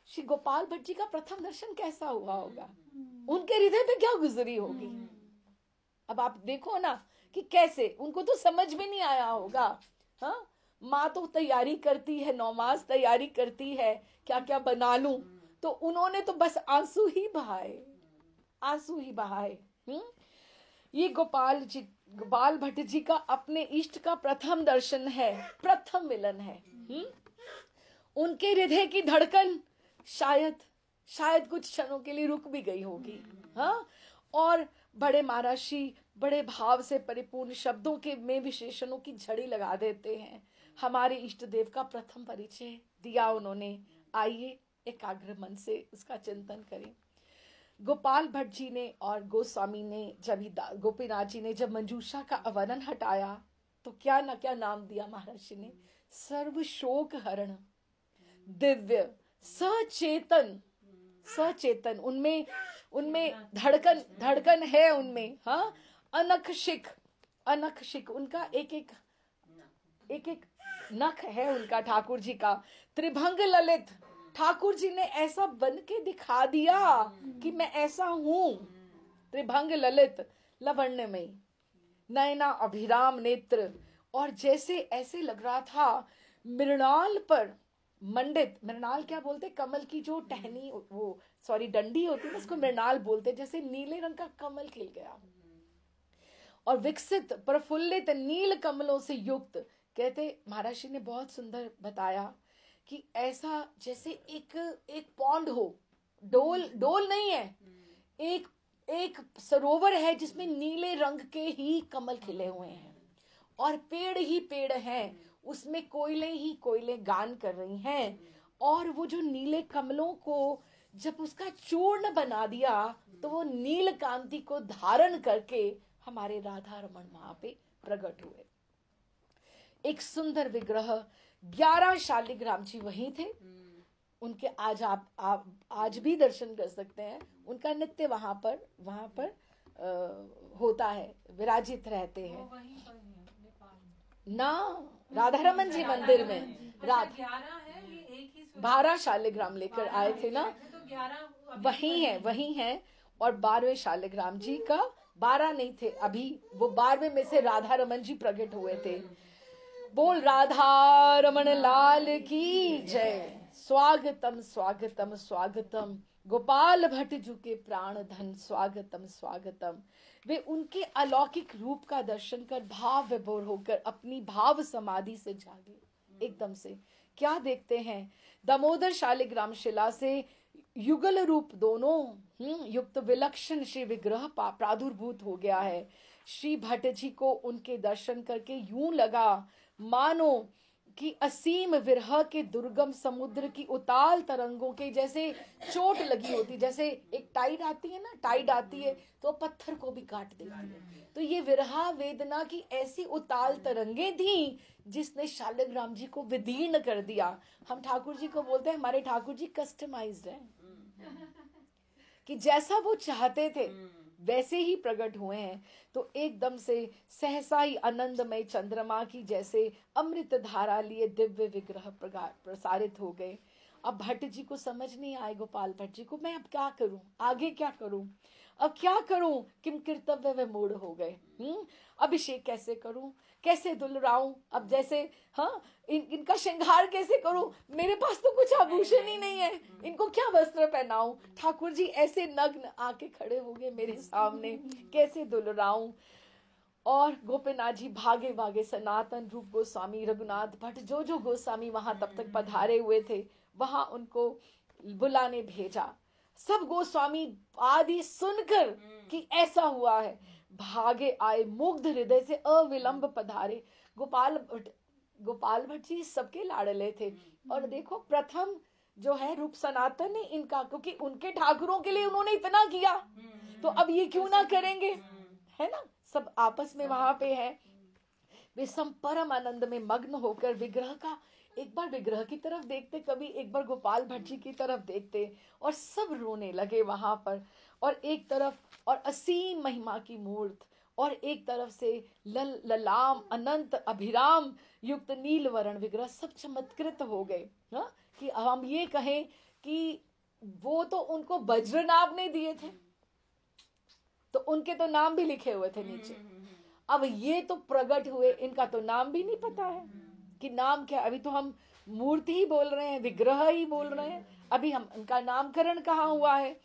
Speaker 1: श्री गोपाल भट्ट जी का प्रथम दर्शन कैसा हुआ होगा, उनके हृदय पे क्या गुजरी होगी। अब आप देखो ना कि कैसे, उनको तो समझ में नहीं आया होगा। हाँ, माँ तो तैयारी करती है, नमाज तैयारी करती है, क्या क्या बना लूं, तो उन्होंने तो बस आंसू ही बहाए। ये गोपाल भट्ट जी का अपने इष्ट का प्रथम दर्शन है, प्रथम मिलन है। उनके हृदय की धड़कन शायद कुछ क्षणों के लिए रुक भी गई होगी। हाँ, और बड़े महर्षि बड़े भाव से परिपूर्ण शब्दों के में विशेषणों की झड़ी लगा देते हैं। हमारे इष्ट देव का प्रथम परिचय दिया उन्होंने। आइए एकाग्र मन से उसका चिंतन करें। गोपाल भट्ट जी ने और गोस्वामी ने गोपीनाथ जी ने जब मंजूषा का आवरण हटाया तो क्या न क्या नाम दिया महर्षि ने, सर्व शोक हरण, दिव्य, सचेतन, उनमें धड़कन है उनमें। हाँ, अनख शिक उनका एक एक नख है उनका, ठाकुर जी का। त्रिभंग ललित, ठाकुर जी ने ऐसा बन के दिखा दिया कि मैं ऐसा हूं। त्रिभंग ललित, लवण्यमयी, नयना अभिराम नेत्र, और जैसे ऐसे लग रहा था मृणाल पर मंडित, मृणाल क्या बोलते, कमल की जो टहनी, वो सॉरी डंडी होती है उसको मृणाल बोलते, जैसे नीले रंग का कमल खिल गया और विकसित प्रफुल्लित नील कमलों से युक्त। कहते महर्षि ने बहुत सुंदर बताया कि ऐसा जैसे एक पॉन्ड हो, डोल नहीं है, एक सरोवर है जिसमें नीले रंग के ही कमल खिले हुए हैं और पेड़ ही पेड़ हैं, उसमें कोयलें ही कोयलें गान कर रही हैं। और वो जो नीले कमलों को जब उसका चूर्ण बना दिया तो वो नील कांति को धारण करके हमारे राधा रमण वहां पे प्रकट हुए। एक सुंदर विग्रह 11 शालिग्राम जी वहीं थे। उनके आज भी दर्शन कर सकते हैं। उनका नित्य वहां पर होता है, विराजित रहते हैं ना, राधा रमन जी मंदिर में। 12 शालिग्राम लेकर आए थे ना, वही है। और 12वें शालिग्राम जी का 12 नहीं थे अभी, वो 12वें में से राधा रमन जी प्रकट हुए थे। बोल राधा रमन लाल की जय। स्वागतम स्वागतम स्वागतम, गोपाल भट्ट जी के प्राण धन, स्वागतम स्वागतम। वे उनके अलौकिक रूप का दर्शन कर भाव विभोर होकर अपनी भाव समाधि से जागे। एकदम से क्या देखते हैं, दामोदर शालिग्राम शिला से युगल रूप दोनों युक्त विलक्षण श्री विग्रह प्रादुर्भूत हो गया है। श्री भट्ट जी को उनके दर्शन करके यूं लगा मानो कि असीम विरह के दुर्गम समुद्र की उताल तरंगों के जैसे चोट लगी होती, जैसे एक टाइड आती है ना, टाइड आती है तो पत्थर को भी काट देती है। तो ये विरह वेदना की ऐसी उताल तरंगे थी जिसने शालिग्राम जी को विदीर्ण कर दिया। हम ठाकुर जी को बोलते हैं हमारे ठाकुर जी कस्टमाइज्ड हैं, कि जैसा वो चाहते थे वैसे ही प्रकट हुए हैं। तो एकदम से सहसा ही आनंदमय चंद्रमा की जैसे अमृत धारा लिए दिव्य विग्रह प्रसारित हो गए। अब भट्ट जी को समझ नहीं आए, गोपाल भट्ट जी को, मैं अब क्या करूं, आगे क्या करूं, अब क्या करूं, किम कर्तव्य वे मूड हो गए। अभिषेक कैसे करूं, कैसे दुलराऊं, अब जैसे हाँ इनका श्रृंगार कैसे करूं, मेरे पास तो कुछ आभूषण ही नहीं है, इनको क्या वस्त्र पहनाऊं। ठाकुर जी ऐसे नग्न आके खड़े हो गए मेरे सामने, कैसे दुलराऊं। और गोपीनाथ जी भागे भागे सनातन रूप गोस्वामी रघुनाथ भट्ट जो गोस्वामी वहां तब तक पधारे हुए थे वहां उनको बुलाने भेजा। सब गोस्वामी आदि सुनकर कि ऐसा हुआ है भागे आए, मुग्ध हृदय से अविलंब पधारे। गोपाल भट्ट जी सबके लाडले थे। और देखो प्रथम जो है रूप सनातन ने इनका, क्योंकि उनके ठाकुरों के लिए उन्होंने इतना किया तो अब ये क्यों ना करेंगे, है ना। सब आपस में वहां पे है। वे सब परम आनंद में मग्न होकर विग्रह का, एक बार विग्रह की तरफ देखते, कभी एक बार गोपाल भट्ट जी की तरफ देखते, और सब रोने लगे वहां पर। और एक तरफ और असीम महिमा की मूर्त, और एक तरफ से ललाम अनंत अभिराम युक्त नील वर्ण विग्रह, सब चमत्कृत हो गए। हाँ, कि हम ये कहें कि वो तो उनको वज्रनाभ ने दिए थे, तो उनके तो नाम भी लिखे हुए थे नीचे। अब ये तो प्रकट हुए, इनका तो नाम भी नहीं पता है कि नाम क्या। अभी तो हम मूर्ति ही बोल रहे हैं, विग्रह ही बोल रहे हैं, अभी हम उनका नामकरण कहाँ हुआ है।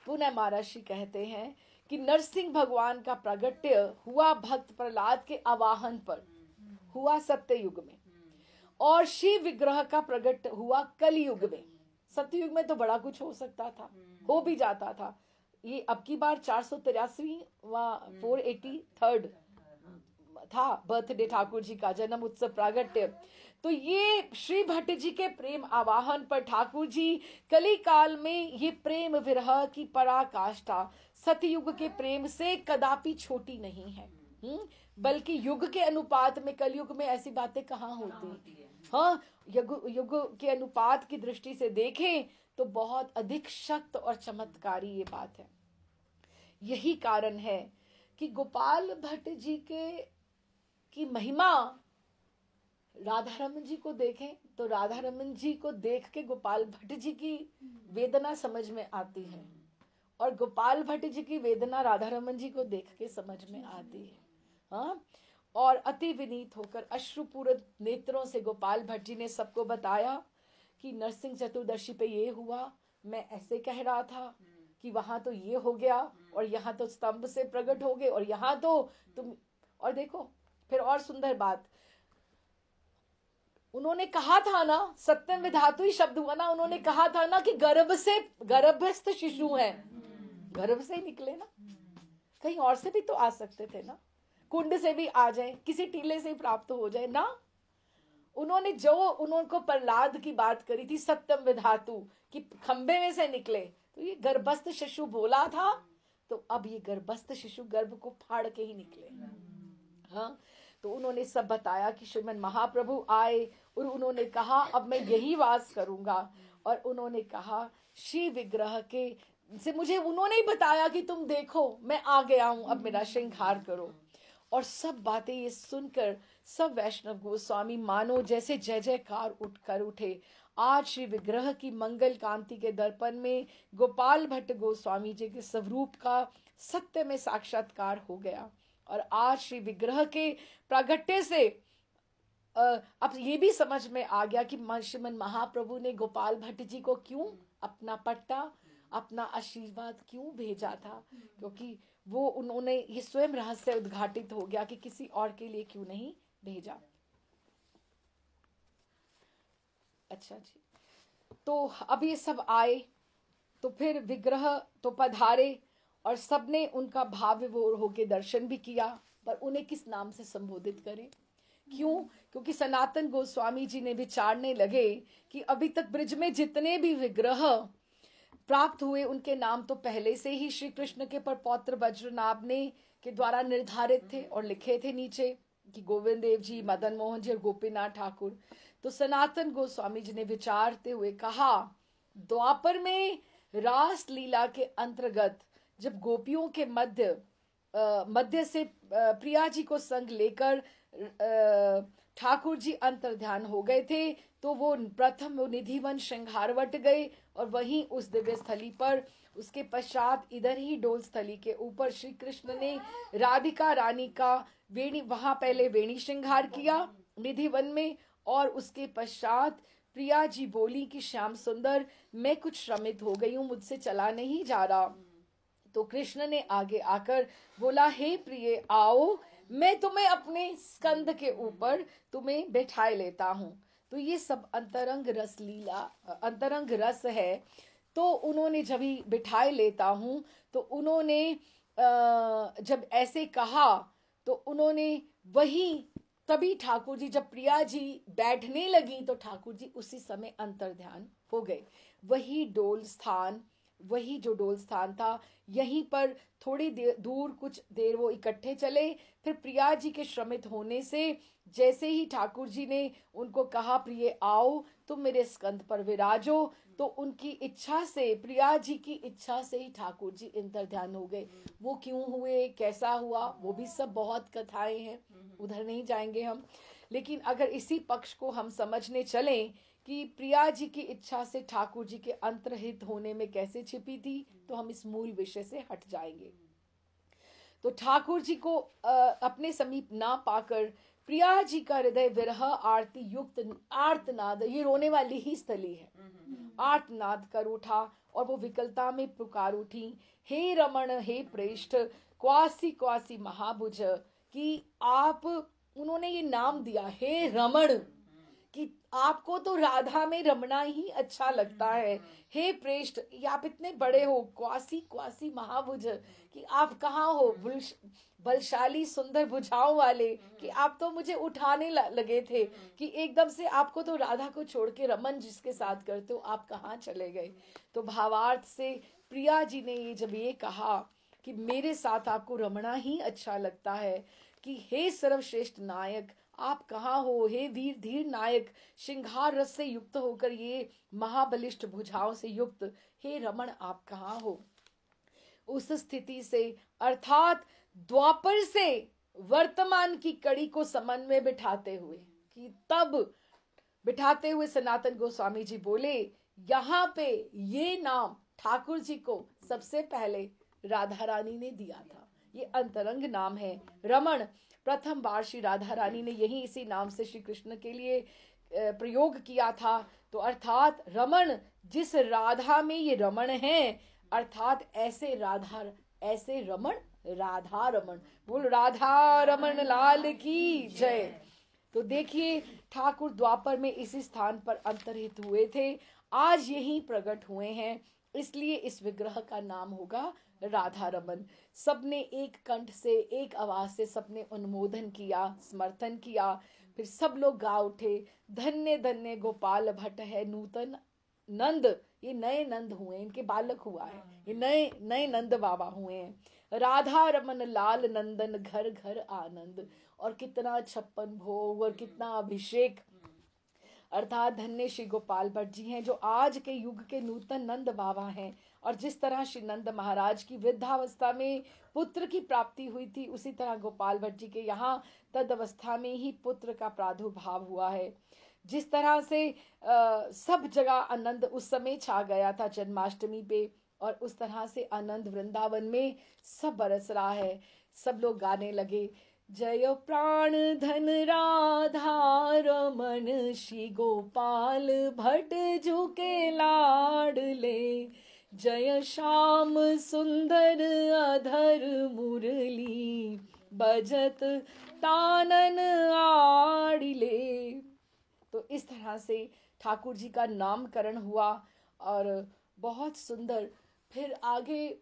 Speaker 1: पुनः महर्षि कहते हैं कि नरसिंह भगवान का प्रगट्य हुआ भक्त प्रहलाद के आवाहन पर, हुआ सत्य युग में, और शिव विग्रह का प्रगट हुआ कलयुग में। सत्ययुग में तो बड़ा कुछ हो सकता था, हो भी जाता था। ये अब की बार 483 व 483 था बर्थडे ठाकुर जी का, जन्म उत्सव प्रागट्य। तो ये श्री भट्ट जी के प्रेम आवाहन पर ठाकुर जी कली काल में ये प्रेम विरह की पराकाष्ठा सतयुग के प्रेम से कदापि छोटी नहीं है। बल्कि युग के अनुपात में, कलयुग में ऐसी बातें कहाँ होती है। हाँ, युग के अनुपात की दृष्टि से देखें तो बहुत अधिक शक्त और चमत्कारी ये बात है। यही कारण है कि गोपाल भट्ट जी की महिमा, राधा रमन जी को देखें तो राधा रमन जी को देख के गोपाल भट्ट जी की वेदना समझ में आती है, और गोपाल भट्ट जी की वेदना राधा रमन जी को देख के समझ में आती है। हाँ, और अति विनीत होकर अश्रुपूर्ण नेत्रों से गोपाल भट्ट जी ने सबको बताया कि नरसिंह चतुर्दशी पे ये हुआ, मैं ऐसे कह रहा था कि वहां तो ये हो गया, और यहाँ तो स्तंभ से प्रकट हो गए, और यहाँ तो तुम, और देखो फिर और सुंदर बात, उन्होंने कहा था ना, सत्यम विधातु ही शब्द हुआ ना, उन्होंने कहा था ना कि गर्भस्थ शिशु है, गर्भ से ही निकले ना, कहीं और से भी तो आ सकते थे ना, कुंड से भी आ जाए, किसी टीले से ही प्राप्त हो जाए ना। उन्होंने जो उनको प्रहलाद की बात करी थी, सत्यम विधातु, कि खंबे में से निकले, तो ये गर्भस्थ शिशु बोला था, तो अब ये गर्भस्थ शिशु गर्भ को फाड़ के ही निकले। हाँ, तो उन्होंने सब बताया कि श्रीमन महाप्रभु आए और उन्होंने कहा अब मैं यही वास करूंगा, और उन्होंने कहा श्री विग्रह के से मुझे उन्होंने ही बताया कि तुम देखो मैं आ गया हूं, अब मेरा श्रृंगार करो। और सब बातें ये सुनकर सब वैष्णव गोस्वामी मानो जैसे जय जयकार उठकर उठे। आज श्री विग्रह की मंगल कांति के दर्पण में गोपाल भट्ट गोस्वामी जी के स्वरूप का सत्य में साक्षात्कार हो गया। और आज श्री विग्रह के प्रागट्य से अब ये भी समझ में आ गया कि श्रीमन महाप्रभु ने गोपाल भट्ट जी को क्यों अपना पट्टा, अपना आशीर्वाद क्यों भेजा था, क्योंकि वो उन्होंने ये स्वयं रहस्य उद्घाटित हो गया कि किसी और के लिए क्यों नहीं भेजा। अच्छा जी, तो अब ये सब आए, तो फिर विग्रह तो पधारे और सबने उनका भाव विभोर होके दर्शन भी किया, पर उन्हें किस नाम से संबोधित करें। क्यों? क्योंकि सनातन गोस्वामी जी ने विचारने लगे कि अभी तक ब्रिज में जितने भी विग्रह प्राप्त हुए उनके नाम तो पहले से ही श्री कृष्ण के परपौत्र वज्रनाभ ने के द्वारा निर्धारित थे और लिखे थे नीचे कि गोविंद देव जी, मदन मोहन जी और गोपीनाथ ठाकुर। तो सनातन गोस्वामी जी ने विचारते हुए कहा, द्वापर में रास लीला के अंतर्गत जब गोपियों के मध्य से प्रिया जी को संग लेकर ठाकुर जी अंतर्ध्यान हो गए थे, तो वो प्रथम वो निधिवन श्रृंगारवट गए और वहीं उस दिव्य स्थली पर, उसके पश्चात इधर ही डोल स्थली के ऊपर श्री कृष्ण ने राधिका रानी का वेणी, वहां पहले वेणी श्रृंगार किया निधिवन में, और उसके पश्चात प्रिया जी बोली कि श्याम सुंदर मैं कुछ श्रमित हो गई हूं, मुझसे चला नहीं जा रहा। तो कृष्ण ने आगे आकर बोला, हे प्रिय आओ, मैं तुम्हें अपने स्कंद के ऊपर तुम्हें बैठाए लेता हूं। तो ये सब अंतरंग रस लीला, अंतरंग रस है। तो उन्होंने जब ही बिठाए लेता हूं, तो उन्होंने जब ऐसे कहा तो उन्होंने वही तभी ठाकुर जी, जब प्रिया जी बैठने लगी तो ठाकुर जी उसी समय अंतर्ध्यान हो गए। वही डोल स्थान वही जो डोल स्थान था, यहीं पर थोड़ी दूर कुछ देर वो इकट्ठे चले। फिर प्रिया जी के श्रमित होने से जैसे ही ठाकुर जी ने उनको कहा प्रिय आओ तुम मेरे स्कंद पर विराजो, तो उनकी इच्छा से, प्रिया जी की इच्छा से ही ठाकुर जी इंतर ध्यान हो गए। वो क्यों हुए, कैसा हुआ, वो भी सब बहुत कथाएं हैं, उधर नहीं जाएंगे हम। लेकिन अगर इसी पक्ष को हम समझने चलें कि प्रिया जी की इच्छा से ठाकुर जी के अंतर्हित होने में कैसे छिपी थी, तो हम इस मूल विषय से हट जाएंगे। तो ठाकुर जी को अपने समीप ना पाकर प्रिया जी का हृदय विरह आरती युक्त आर्तनाद, ये रोने वाली ही स्थली है, आर्तनाद कर उठा और वो विकलता में पुकार उठी, हे रमण हे प्रेष्ठ क्वासी क्वासी महाभुज, कि आप, उन्होंने ये नाम दिया हे रमण, कि आपको तो राधा में रमना ही अच्छा लगता है, हे प्रेष्ठ ये आप इतने बड़े हो, क्वासी क्वासी महाभुज, कि आप कहाँ हो, बलशाली सुंदर भुजाओं वाले, कि आप तो मुझे उठाने लगे थे, कि एकदम से आपको तो राधा को छोड़ के रमन जिसके साथ करते हो आप कहाँ चले गए। तो भावार्थ से प्रिया जी ने ये जब ये कहा कि मेरे साथ आपको रमना ही अच्छा लगता है, कि हे सर्वश्रेष्ठ नायक आप कहाँ हो, हे वीर धीर नायक, श्रृंगार रस से युक्त होकर ये महाबलिष्ठ भुजाओं से युक्त, हे रमण आप कहाँ हो। उस स्थिति से अर्थात द्वापर से वर्तमान की कड़ी को समन्वय बिठाते हुए, कि तब बिठाते हुए सनातन गोस्वामी जी बोले यहाँ पे ये नाम ठाकुर जी को सबसे पहले राधा रानी ने दिया था, ये अंतरंग नाम है रमण। प्रथम बार श्री राधा रानी ने यही इसी नाम से श्री कृष्ण के लिए प्रयोग किया था। तो अर्थात रमण, जिस राधा में ये रमण है, अर्थात ऐसे राधा, ऐसे रमण, राधा रमण, बोल राधा रमण लाल की जय। तो देखिए ठाकुर द्वापर में इसी स्थान पर अंतर्हित हुए थे, आज यही प्रकट हुए हैं, इसलिए इस विग्रह का नाम होगा राधा रमन। सबने एक कंठ से, एक आवाज से सबने अनुमोदन किया, समर्थन किया। फिर सब लोग गा उठे, धन्य धन्य गोपाल भट्ट है नूतन नंद, ये नए नंद हुए, इनके बालक हुआ है, ये नए नए नंद बाबा हुए हैं। राधा रमन लाल नंदन घर घर आनंद, और कितना 56 भोग और कितना अभिषेक। अर्थात धन्य श्री गोपाल भट्ट जी हैं जो आज के युग के नूतन नंद बाबा हैं। और जिस तरह श्री नंद महाराज की वृद्धावस्था में पुत्र की प्राप्ति हुई थी, उसी तरह गोपाल भट्ट जी के यहाँ तद अवस्था में ही पुत्र का प्रादुर्भाव हुआ है। जिस तरह से सब जगह आनंद उस समय छा गया था जन्माष्टमी पे, और उस तरह से आनंद वृंदावन में सब बरस रहा है। सब लोग गाने लगे, जय प्राण धन राधा रमन श्री गोपाल भट्ट झुके लाडले, जय श्याम सुंदर अधर मुरली बजत तानन आड़िले। तो इस तरह से ठाकुर जी का नामकरण हुआ और बहुत सुंदर। फिर आगे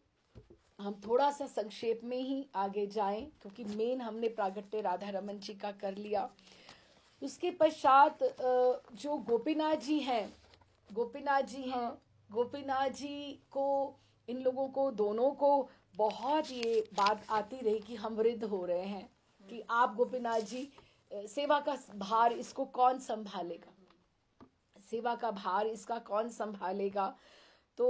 Speaker 1: हम थोड़ा सा संक्षेप में ही आगे जाएं, क्योंकि मेन हमने प्रागट्य राधा रमन जी का कर लिया। उसके पश्चात जो गोपीनाथ जी हैं, गोपीनाथ जी को, इन लोगों को दोनों को बहुत ये बात आती रही कि हम वृद्ध हो रहे हैं, कि आप गोपीनाथ जी सेवा का भार इसको कौन संभालेगा, सेवा का भार इसका कौन संभालेगा। तो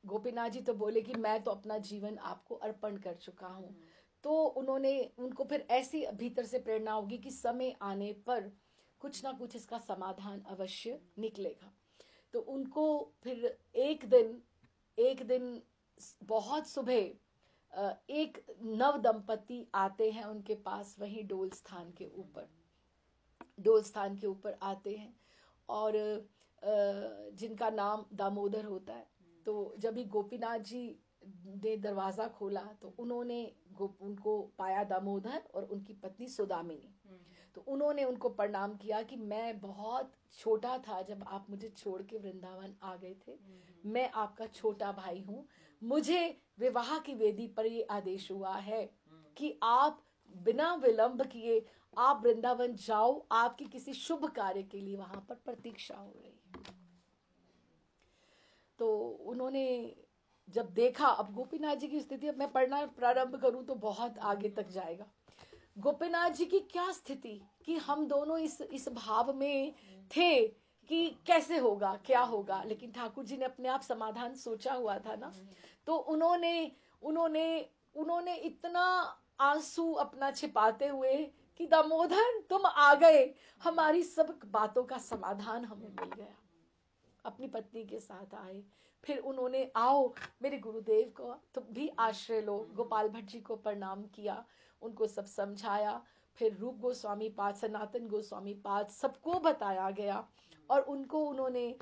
Speaker 1: गोपीनाथ जी तो बोले कि मैं तो अपना जीवन आपको अर्पण कर चुका हूँ। तो उनको फिर ऐसी भीतर से प्रेरणा होगी कि समय आने पर कुछ ना कुछ इसका समाधान अवश्य निकलेगा। तो उनको फिर एक दिन बहुत सुबह एक नव दंपति आते हैं उनके पास, वहीं डोल स्थान के ऊपर आते हैं, और जिनका नाम दामोदर होता है। तो जब ही गोपीनाथ जी ने दरवाजा खोला तो उन्होंने उनको पाया दामोदर और उनकी पत्नी सुदामिनी। तो उन्होंने उनको प्रणाम किया कि मैं बहुत छोटा था जब आप मुझे छोड़ के वृंदावन आ गए थे, मैं आपका छोटा भाई हूँ, मुझे विवाह की वेदी पर ये आदेश हुआ है कि आप बिना विलंब किए आप वृंदावन जाओ, आपकी किसी शुभ कार्य के लिए वहां पर प्रतीक्षा हो रही है। तो उन्होंने जब देखा, अब गोपीनाथ जी की स्थिति, अब मैं पढ़ना प्रारंभ करूं तो बहुत आगे तक जाएगा। गोपीनाथ जी की क्या स्थिति कि हम दोनों इस भाव में थे कि कैसे होगा, क्या होगा, लेकिन ठाकुर जी ने अपने आप समाधान सोचा हुआ था ना। तो उन्होंने उन्होंने उन्होंने इतना आंसू अपना छिपाते हुए कि दामोदर तुम आ गए, हमारी सब बातों का समाधान हमें मिल गया। अपनी पत्नी के साथ आए, फिर उन्होंने आओ मेरे गुरुदेव को तुम भी आश्रय लो, गोपाल भट्ट जी को प्रणाम किया, उनको सब समझाया। फिर रूप गोस्वामी पाद, सनातन गोस्वामी पाद, सबको बताया गया और उनको उन्होंने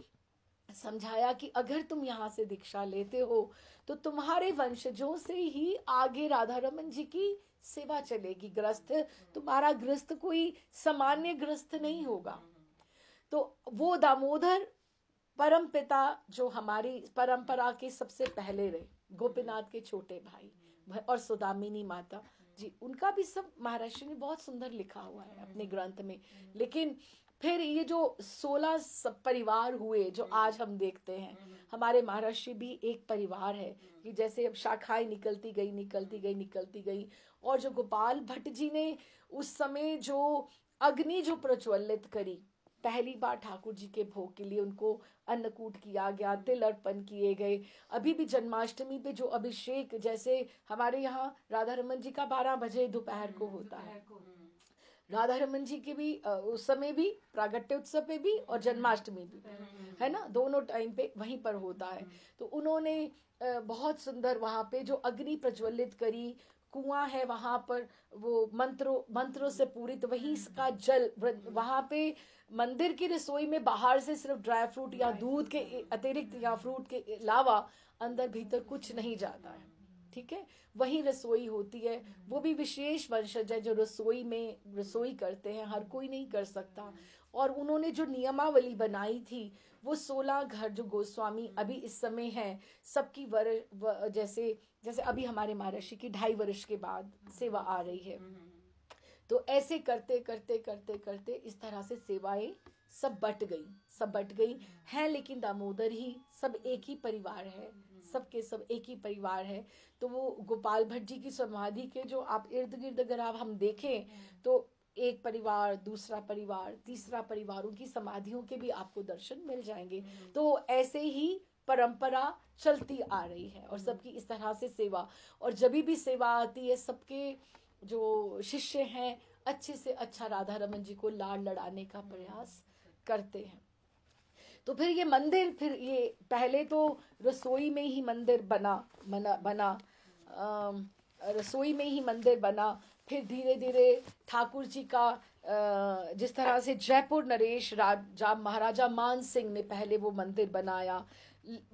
Speaker 1: समझाया कि अगर तुम यहाँ से दीक्षा लेते हो तो तुम्हारे वंशजों से ही आगे राधा रमन जी की सेवा चलेगी। ग्रस्त, तुम्हारा ग्रस्त कोई सामान्य ग्रस्त नहीं होगा। तो वो दामोदर परम पिता जो हमारी परंपरा के सबसे पहले रहे, गोपीनाथ के छोटे भाई और सुदामिनी माता जी, उनका भी सब महर्षि ने बहुत सुंदर लिखा हुआ है अपने ग्रंथ में। लेकिन फिर ये जो 16 सब परिवार हुए जो आज हम देखते हैं, हमारे महर्षि भी एक परिवार है कि जैसे अब शाखाएं निकलती गई निकलती गई निकलती गई। और जो गोपाल भट्ट जी ने उस समय जो अग्नि जो प्रज्वलित करी, पहली बार ठाकुर जी के भोग के लिए उनको अन्नकूट किया गया, तिल अर्पण किए गए। अभी भी जन्माष्टमी पे जो अभिषेक, जैसे हमारे यहाँ राधा रमन जी का 12 बजे दोपहर को होता है, राधा रमन जी के भी उस समय भी प्रागट्य उत्सव पे भी और जन्माष्टमी भी है ना, दोनों टाइम पे वहीं पर होता है। तो उन्होंने बहुत सुंदर वहां पे जो अग्नि प्रज्वलित करी, कुआं है वहां पर, वो मंत्रों से पूरित, वहीं का जल वहां पे मंदिर की रसोई में बाहर से सिर्फ ड्राई फ्रूट या दूध के अतिरिक्त या फ्रूट के अलावा अंदर भीतर कुछ नहीं जाता है। ठीक है, वही रसोई होती है। वो भी विशेष वंशज है जो रसोई में रसोई करते हैं, हर कोई नहीं कर सकता। और उन्होंने जो नियमावली बनाई थी, वो 16 घर जो गोस्वामी अभी इस समय है, सबकी जैसे जैसे अभी हमारे महर्षि की 2.5 वर्ष के बाद सेवा आ रही है, तो ऐसे करते करते करते करते इस तरह से सेवाएं सब बट गई हैं। लेकिन दामोदर ही सब एक ही परिवार है, सबके सब एक ही परिवार है। तो वो गोपाल भट्ट जी की समाधि के जो आप इर्द गिर्द अगर आप हम देखें तो एक परिवार, दूसरा परिवार, तीसरा परिवार, उनकी समाधियों के भी आपको दर्शन मिल जाएंगे। तो ऐसे ही परंपरा चलती आ रही है और सबकी इस तरह से सेवा। और जब भी सेवा आती है, सबके जो शिष्य हैं अच्छे से अच्छा राधा रमन जी को लाड़ लड़ाने का प्रयास करते हैं। तो फिर ये मंदिर, फिर ये पहले तो रसोई में ही मंदिर बना रसोई में ही मंदिर बना। फिर धीरे धीरे ठाकुर जी का जिस तरह से जयपुर नरेश राजा महाराजा मान सिंह ने पहले वो मंदिर बनाया,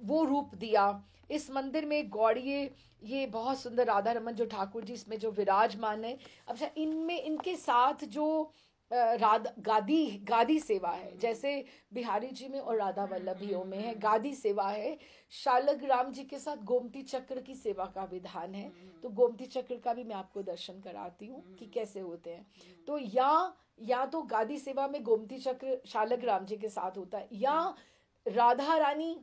Speaker 1: वो रूप दिया। इस मंदिर में गौड़िए, ये बहुत सुंदर राधा रमन जो ठाकुर जी इसमें जो विराजमान है। अब इनमें इनके साथ जो गादी सेवा है, जैसे बिहारी जी में और राधा वल्लभियों में है गादी सेवा है। शालग राम जी के साथ गोमती चक्र की सेवा का विधान है। तो गोमती चक्र का भी मैं आपको दर्शन कराती हूँ कि कैसे होते हैं। तो या तो गादी सेवा में गोमती चक्र शालग राम जी के साथ होता है, या राधा रानी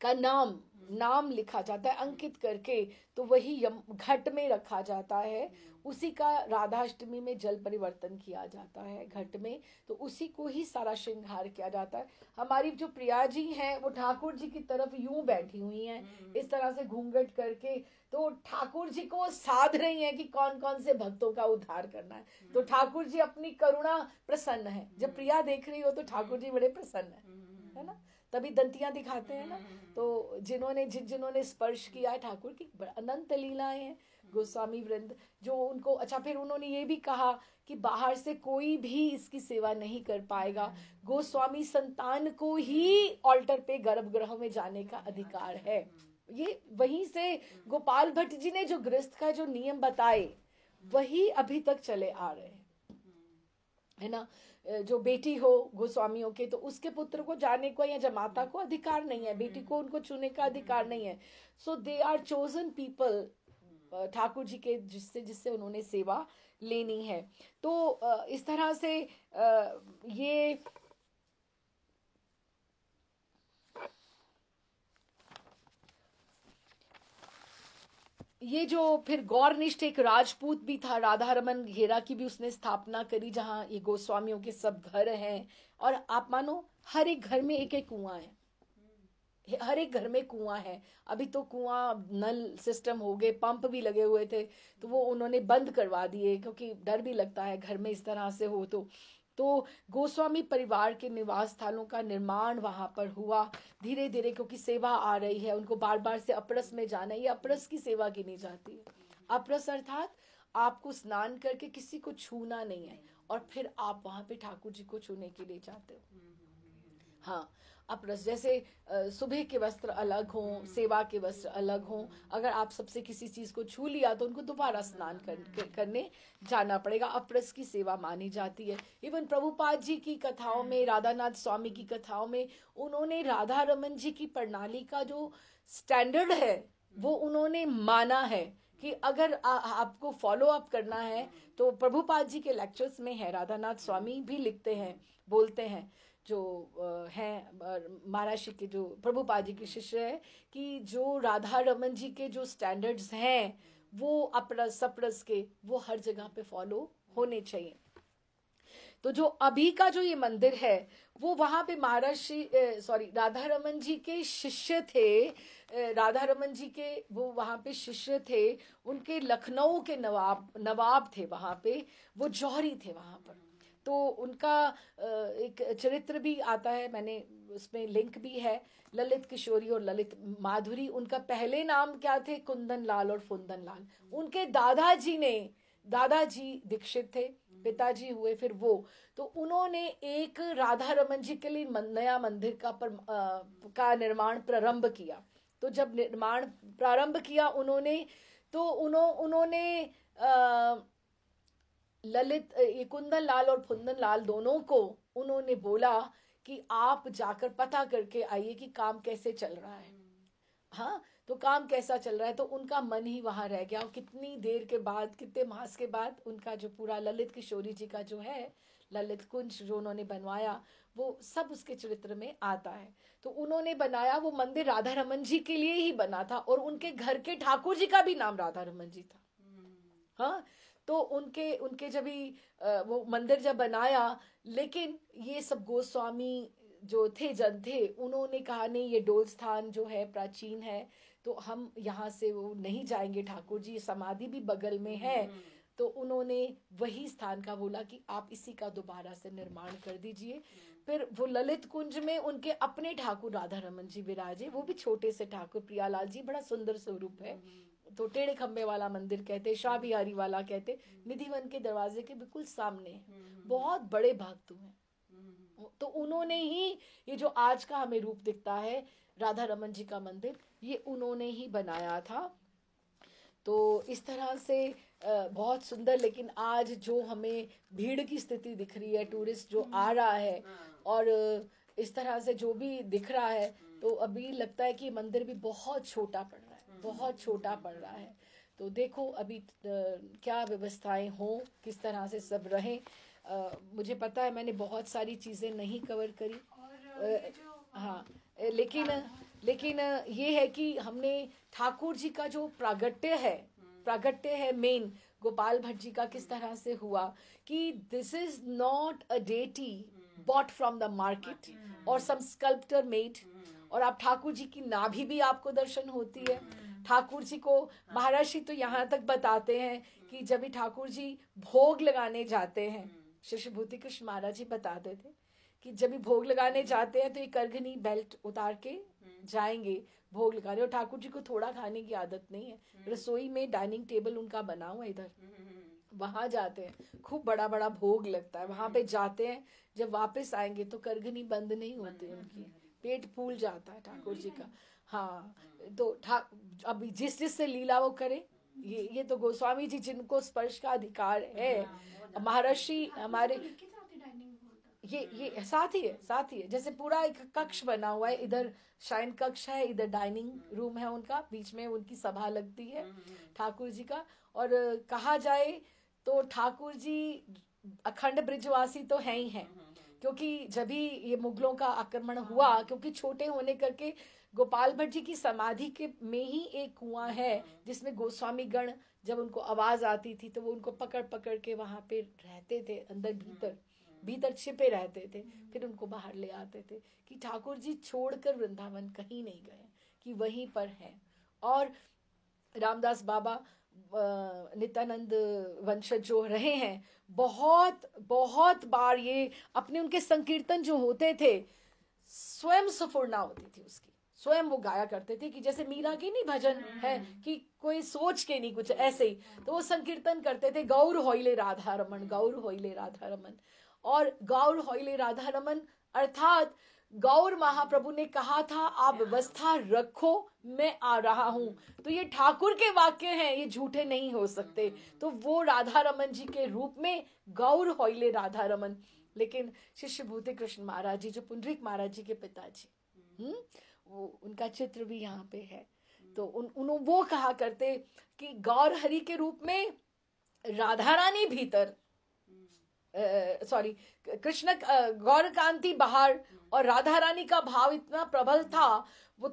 Speaker 1: का नाम लिखा जाता है अंकित करके, तो वही घट में रखा जाता है। उसी का राधाष्टमी में जल परिवर्तन किया जाता है घट में, तो उसी को ही सारा श्रृंगार किया जाता है। हमारी जो प्रिया जी हैं वो ठाकुर जी की तरफ यूं बैठी हुई हैं इस तरह से घूंघट करके, तो ठाकुर जी को साध रही हैं कि कौन कौन से भक्तों का उद्धार करना है। तो ठाकुर जी अपनी करुणा प्रसन्न है, जब प्रिया देख रही हो तो ठाकुर जी बड़े प्रसन्न है ना, तभी दंतियां दिखाते हैं ना। तो जिन्होंने स्पर्श किया है ठाकुर की अनंत लीलाएं हैं गोस्वामी वृंद जो उनको। अच्छा, फिर उन्होंने ये भी कहा कि बाहर से कोई भी इसकी सेवा नहीं कर पाएगा, गोस्वामी संतान को ही ऑल्टर पे गर्भगृह में जाने का अधिकार है। ये वहीं से गोपाल भट्ट जी ने जो गृहस्थ का जो नियम बताए वही अभी तक चले आ रहे हैं, है ना। जो बेटी हो गोस्वामियों के, तो उसके पुत्र को जाने को या जमाता को अधिकार नहीं है, बेटी को उनको चुने का अधिकार नहीं है। So they are chosen people Thakur ji के, जिससे जिससे उन्होंने सेवा लेनी है। तो इस तरह से ये ये जो फिर गौरनिष्ठ एक राजपूत भी था, राधा रमन घेरा की भी उसने स्थापना करी, जहाँ ये गोस्वामियों के सब घर हैं। और आप मानो हर एक घर में एक एक कुआं है, हर एक घर में कुआं है। अभी तो कुआं नल सिस्टम हो गए, पंप भी लगे हुए थे, तो वो उन्होंने बंद करवा दिए, क्योंकि डर भी लगता है घर में इस तरह से हो तो गोस्वामी परिवार के निवास स्थलों का निर्माण वहां पर हुआ धीरे धीरे, क्योंकि सेवा आ रही है, उनको बार बार से अपरस में जाना है। ये अपरस की सेवा गिनी जाती है। अपरस अर्थात आपको स्नान करके किसी को छूना नहीं है, और फिर आप वहां पे ठाकुर जी को छूने के लिए जाते हो। हाँ, अपरस जैसे सुबह के वस्त्र अलग हों, सेवा के वस्त्र अलग हों। अगर आप सबसे किसी चीज को छू लिया तो उनको दोबारा स्नान करने जाना पड़ेगा। अपरस की सेवा मानी जाती है। इवन प्रभुपाद जी की कथाओं में, राधानाथ स्वामी की कथाओं में, उन्होंने राधा रमन जी की प्रणाली का जो स्टैंडर्ड है वो उन्होंने माना है कि अगर आपको फॉलो अप करना है तो प्रभुपाद जी के लेक्चर्स में है। राधानाथ स्वामी भी लिखते हैं, बोलते हैं, जो हैं महाराष्ट्र के जो प्रभुपाद जी के शिष्य है, कि जो राधा रमन जी के जो स्टैंडर्ड्स हैं वो अपरस सपरस के वो हर जगह पे फॉलो होने चाहिए। तो जो अभी का जो ये मंदिर है वो वहां पे राधा रमन जी के शिष्य थे। राधा रमन जी के वो वहां पे शिष्य थे, उनके लखनऊ के नवाब थे वहां पे, वो जौहरी थे वहां पर। तो उनका एक चरित्र भी आता है, मैंने उसमें लिंक भी है। ललित किशोरी और ललित माधुरी, उनका पहले नाम क्या थे? कुंदन लाल और फुंदन लाल। उनके दादाजी दीक्षित थे, पिताजी हुए फिर वो। तो उन्होंने एक राधा रमन जी के लिए नया मंदिर का निर्माण प्रारंभ किया। तो जब निर्माण प्रारंभ किया उन्होंने, तो उन्होंने कुंदन लाल और फुंदन लाल दोनों को उन्होंने बोला कि आप जाकर पता करके आइए कि काम कैसे चल रहा है। हाँ, तो काम कैसा चल रहा है। तो उनका मन ही वहां रह गया, और कितनी देर के बाद, कितने मास के बाद, उनका जो पूरा ललित किशोरी जी का जो है ललित कुंज जो उन्होंने बनवाया, वो सब उसके चरित्र में आता है। तो उन्होंने बनाया वो मंदिर राधा रमन जी के लिए ही बना था, और उनके घर के ठाकुर जी का भी नाम राधा रमन जी था। हाँ, तो उनके उनके जब भी वो मंदिर जब बनाया, लेकिन ये सब गोस्वामी जो थे जन थे, उन्होंने कहा नहीं, ये डोल स्थान जो है प्राचीन है, तो हम यहाँ से वो नहीं जाएंगे। ठाकुर जी समाधि भी बगल में है। तो उन्होंने वही स्थान का बोला कि आप इसी का दोबारा से निर्माण कर दीजिए। फिर वो ललित कुंज में उनके अपने ठाकुर राधा रमन जी विराजे, वो भी छोटे से ठाकुर। प्रियालाल जी बड़ा सुंदर स्वरूप है। तो टेढ़े खंबे वाला मंदिर कहते, शाह बिहारी वाला कहते, निधिवन के दरवाजे के बिल्कुल सामने है। बहुत बड़े भक्त हैं। तो उन्होंने ही ये जो आज का हमें रूप दिखता है राधा रमन जी का मंदिर, ये उन्होंने ही बनाया था। तो इस तरह से बहुत सुंदर। लेकिन आज जो हमें भीड़ की स्थिति दिख रही है, टूरिस्ट जो आ रहा है, और इस तरह से जो भी दिख रहा है, तो अभी लगता है कि मंदिर भी बहुत छोटा पड़ रहा है, बहुत छोटा पड़ रहा है। तो देखो अभी क्या व्यवस्थाएं हो, किस तरह से सब रहे। मुझे पता है मैंने बहुत सारी चीजें नहीं कवर करी।
Speaker 3: और ये जो
Speaker 1: हाँ, लेकिन ये है कि हमने ठाकुर जी का जो प्रागट्य है मेन, गोपाल भट्ट जी का किस तरह से हुआ, कि this is not a deity bought from the market और सम स्कल्प्टर मेड। और आप ठाकुर जी की नाभि भी आपको दर्शन होती है। ठाकुर जी को महाराष्ट्री तो यहाँ तक बताते हैं कि जब भी ठाकुर जी भोग लगाने जाते हैं, श्री भूति कृष्ण महाराज जी बताते थे कि जब भी भोग लगाने जाते हैं तो ये करघनी बेल्ट उतार के जाएंगे भोग लगाने। और ठाकुर जी को थोड़ा खाने की आदत नहीं है, रसोई में डाइनिंग टेबल उनका बना हुआ इधर, वहां जाते हैं, खूब बड़ा बड़ा भोग लगता है, वहां पे जाते हैं। जब वापस आएंगे तो करघनी बंद नहीं होती उनकी, पेट फूल जाता है ठाकुर जी का। हाँ, तो अभी जिस से लीला वो करे, ये तो गोस्वामी जी जिनको स्पर्श का अधिकार है। महर्षि हमारे ये साथ ही है जैसे पूरा एक कक्ष बना हुआ है, इधर शाइन कक्ष है, इधर डाइनिंग रूम है उनका, बीच में उनकी सभा लगती है ठाकुर जी का। और कहा जाए तो ठाकुर जी अखंड ब्रिजवासी तो है ही हैं, क्योंकि जब भी ये मुगलों का आक्रमण हुआ, क्योंकि छोटे होने करके गोपाल भट्ट जी की समाधि के में ही एक कुआं है जिसमें गोस्वामी गण जब उनको आवाज आती थी तो वो उनको पकड़ पकड़ के वहां पे रहते थे, अंदर भीतर भीतर छिपे रहते थे, फिर उनको बाहर ले आते थे कि ठाकुर जी छोड़कर वृंदावन कहीं नहीं गए, कि वहीं पर है। और रामदास बाबा नित्यानंद वंशज जो रहे हैं, बहुत बहुत बार ये अपने उनके संकीर्तन जो होते थे स्वयं स्फुरना होती थी उसकी, स्वयं वो गाया करते थे कि जैसे मीरा की नहीं भजन है कि कोई सोच के नहीं, कुछ ऐसे ही तो वो संकीर्तन करते थे, गौर होइले राधा रमन, गौर होइले राधा रमन। और गौर होइले राधा रमन अर्थात गौर महाप्रभु ने कहा था आप व्यवस्था रखो मैं आ रहा हूं, तो ये ठाकुर के वाक्य हैं, ये झूठे नहीं हो सकते। तो वो राधा रमन जी के रूप में गौर होइले राधा रमन। लेकिन शिष्य भूति कृष्ण महाराज जी जो पुंडरीक महाराज जी के पिताजी, वो उनका चित्र भी यहाँ पे है। तो वो कहा करते कि गौर हरि के रूप में राधा रानी भीतर, सॉरी कृष्ण गौर कांति बाहर और राधा रानी का भाव इतना प्रबल था, वो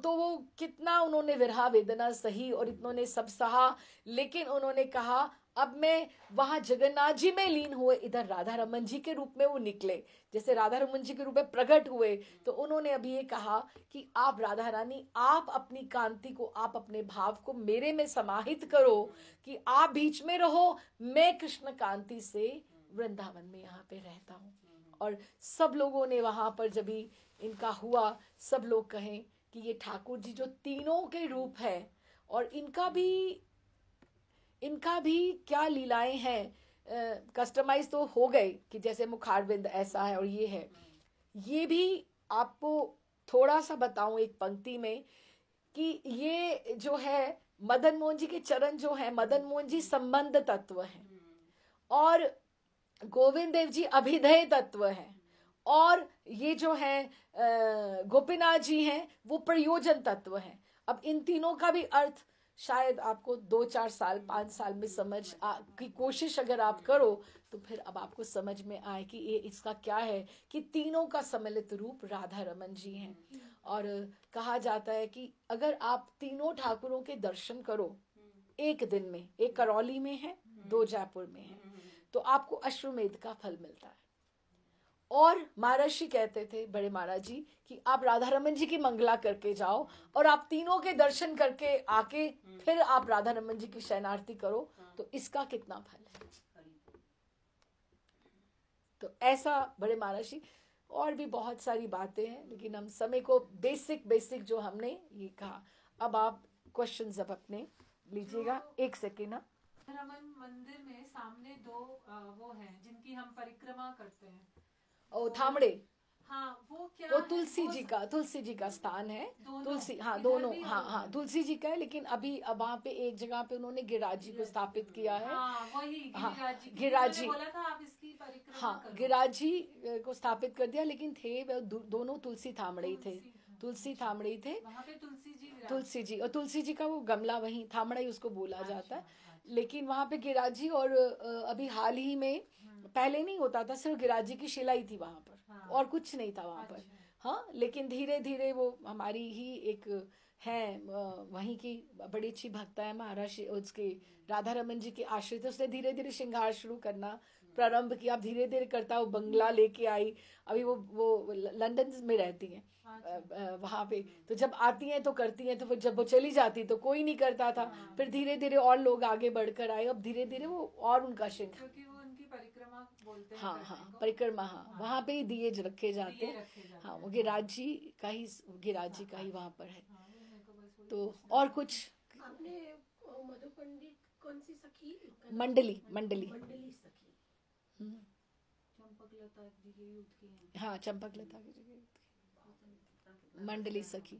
Speaker 1: कितना उन्होंने विरहा वेदना सही और इन्होंने सब सहा, लेकिन उन्होंने कहा अब मैं वहां जगन्नाथ जी में लीन हुए, इधर राधा रमन जी के रूप में वो निकले, जैसे राधा रमन जी के रूप में प्रकट हुए। तो उन्होंने अभी ये कहा कि आप राधा रानी, आप अपनी कांति को, आप अपने भाव को मेरे में समाहित करो कि आप बीच में रहो, मैं कृष्ण कांति से वृंदावन में यहाँ पे रहता हूँ। और सब लोगों ने वहां पर जब भी इनका हुआ, सब लोग कहें कि ये ठाकुर जी जो तीनों के रूप है और इनका भी क्या लीलाएं हैं, कस्टमाइज तो हो गए कि जैसे मुखारबिंद ऐसा है और ये है। ये भी आपको थोड़ा सा बताऊं एक पंक्ति में कि ये जो है मदन मोहन जी के चरण जो है, मदन मोहन जी संबंध तत्व है और गोविंद देव जी अभिधेय तत्व है और ये जो है गोपीनाथ जी हैं वो प्रयोजन तत्व है। अब इन तीनों का भी अर्थ शायद आपको 2-4 साल 5 साल में समझ की कोशिश अगर आप करो तो फिर अब आपको समझ में आए कि ये इसका क्या है कि तीनों का सम्मिलित रूप राधा रमन जी हैं। और कहा जाता है कि अगर आप तीनों ठाकुरों के दर्शन करो एक दिन में, एक करौली में है, 2 जयपुर में है, तो आपको अश्वमेध का फल मिलता है। और महर्षि कहते थे बड़े महाराज जी कि आप राधा रमन जी की मंगला करके जाओ और आप तीनों के दर्शन करके आके फिर आप राधा रमन जी की शयनार्थी करो तो इसका कितना फल है। तो ऐसा बड़े महर्षि, और भी बहुत सारी बातें हैं लेकिन हम समय को बेसिक जो हमने ये कहा। अब आप क्वेश्चंस अब अपने लीजिएगा, 1 सेकेंड।
Speaker 3: रमन मंदिर में सामने 2 वो हैं जिनकी हम परिक्रमा करते हैं,
Speaker 1: ओ थामड़े,
Speaker 3: हाँ वो क्या
Speaker 1: वो
Speaker 3: है?
Speaker 1: तुलसी जी का स्थान है। तुलसी, हाँ
Speaker 3: इधर
Speaker 1: दोनों,
Speaker 3: भी और
Speaker 1: हाँ
Speaker 3: उधर।
Speaker 1: तुलसी जी का है, लेकिन अभी अब वहाँ पे एक जगह पे उन्होंने गिरिराज जी को स्थापित किया है।
Speaker 3: हाँ वही गिरिराज जी, क्योंकि
Speaker 1: गिरिराज
Speaker 3: उन्होंने
Speaker 1: जी,
Speaker 3: बोला था आप इसकी परिक्रमा
Speaker 1: हाँ
Speaker 3: करो।
Speaker 1: गिरिराज जी को स्थापित कर दिया, लेकिन थे वो दोनों तुलसी थामड़े ही थे, तुलसी थामड़े ही थे।
Speaker 3: वहाँ पे तुलसी जी विराज।
Speaker 1: तुलसी जी, और तुलसी जी का वो गमला वही थामड़ा ही उसको बोला जाता है।
Speaker 3: अच्छा।
Speaker 1: लेकिन वहाँ पे गिरिराज जी, और अभी हाल ही में, पहले नहीं होता था, सिर्फ गिरिराज जी की शिला ही थी वहां पर,
Speaker 3: हाँ।
Speaker 1: और कुछ नहीं था वहां पर। हाँ, लेकिन धीरे धीरे वो हमारी ही एक है वहीं की बड़ी अच्छी भक्ता है महाराज उसके राधा रमन जी के आश्रित, उसने धीरे धीरे श्रृंगार शुरू करना प्रारंभ किया, धीरे धीरे करता वो बंगला लेके आई। अभी वो लंदन में रहती हैं वहां पे, तो जब आती हैं तो करती हैं, तो फिर जब वो चली जाती तो कोई नहीं करता था। फिर धीरे धीरे और लोग आगे बढ़कर आए, अब धीरे धीरे वो और उनका श्रृंगार,
Speaker 3: क्योंकि वो उनकी परिक्रमा बोलते हैं।
Speaker 1: हाँ परिक्रमा, हाँ वहाँ पे ही दिए रखे जाते हैं। हाँ वो गिरिराज जी का ही वहाँ पर है। तो और कुछ
Speaker 2: आपने मधु पंडित कौन सी सखी?
Speaker 1: मंडली
Speaker 2: सखी।
Speaker 3: चंपकलता जी के युद्ध की हैं।
Speaker 1: हाँ चंपकलता की मंडली सखी।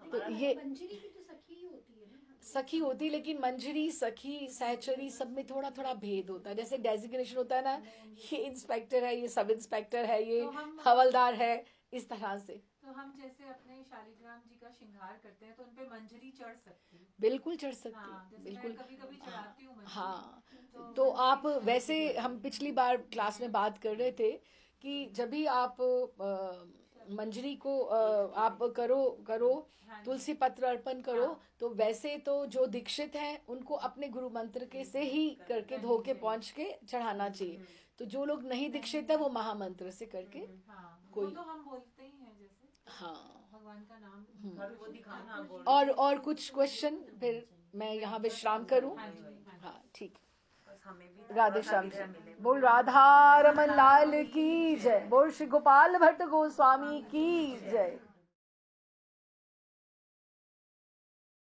Speaker 1: तो ये
Speaker 2: मंजरी भी तो सखी ही होती है ना?
Speaker 1: सखी होती, लेकिन मंजरी, सखी, सहचरी सब में थोड़ा थोड़ा भेद होता है। जैसे डेजिग्नेशन होता है ना, ये इंस्पेक्टर है, ये सब इंस्पेक्टर है, ये हवलदार है, इस तरह से।
Speaker 3: तो हम जैसे अपने शालिग्राम जी का श्रृंगार करते हैं तो उनपे मंजरी चढ़ सकती है?
Speaker 1: बिल्कुल चढ़ सकती,
Speaker 3: हाँ,
Speaker 1: बिल्कुल।
Speaker 3: कभी चढ़ाती हूँ।
Speaker 1: हाँ तो आप वैसे, हम पिछली बार क्लास में बात कर रहे थे कि जब भी आप मंजरी को आप करो तुलसी पत्र अर्पण करो, तो वैसे तो जो दीक्षित हैं उनको अपने गुरु मंत्र के से ही करके धो के पहुंच के चढ़ाना चाहिए। तो जो लोग नहीं दीक्षित है वो महामंत्र से करके
Speaker 3: कोई तो हम बोलते ही हैं जैसे
Speaker 1: हाँ
Speaker 3: भगवान का नाम
Speaker 4: वो दिखाना
Speaker 1: और कुछ क्वेश्चन, फिर मैं यहाँ विश्राम करूं। हाँ ठीक, राधे श्याम जी। बोल राधा रमन लाल की जय, बोल श्री गोपाल भट्ट गोस्वामी की जय।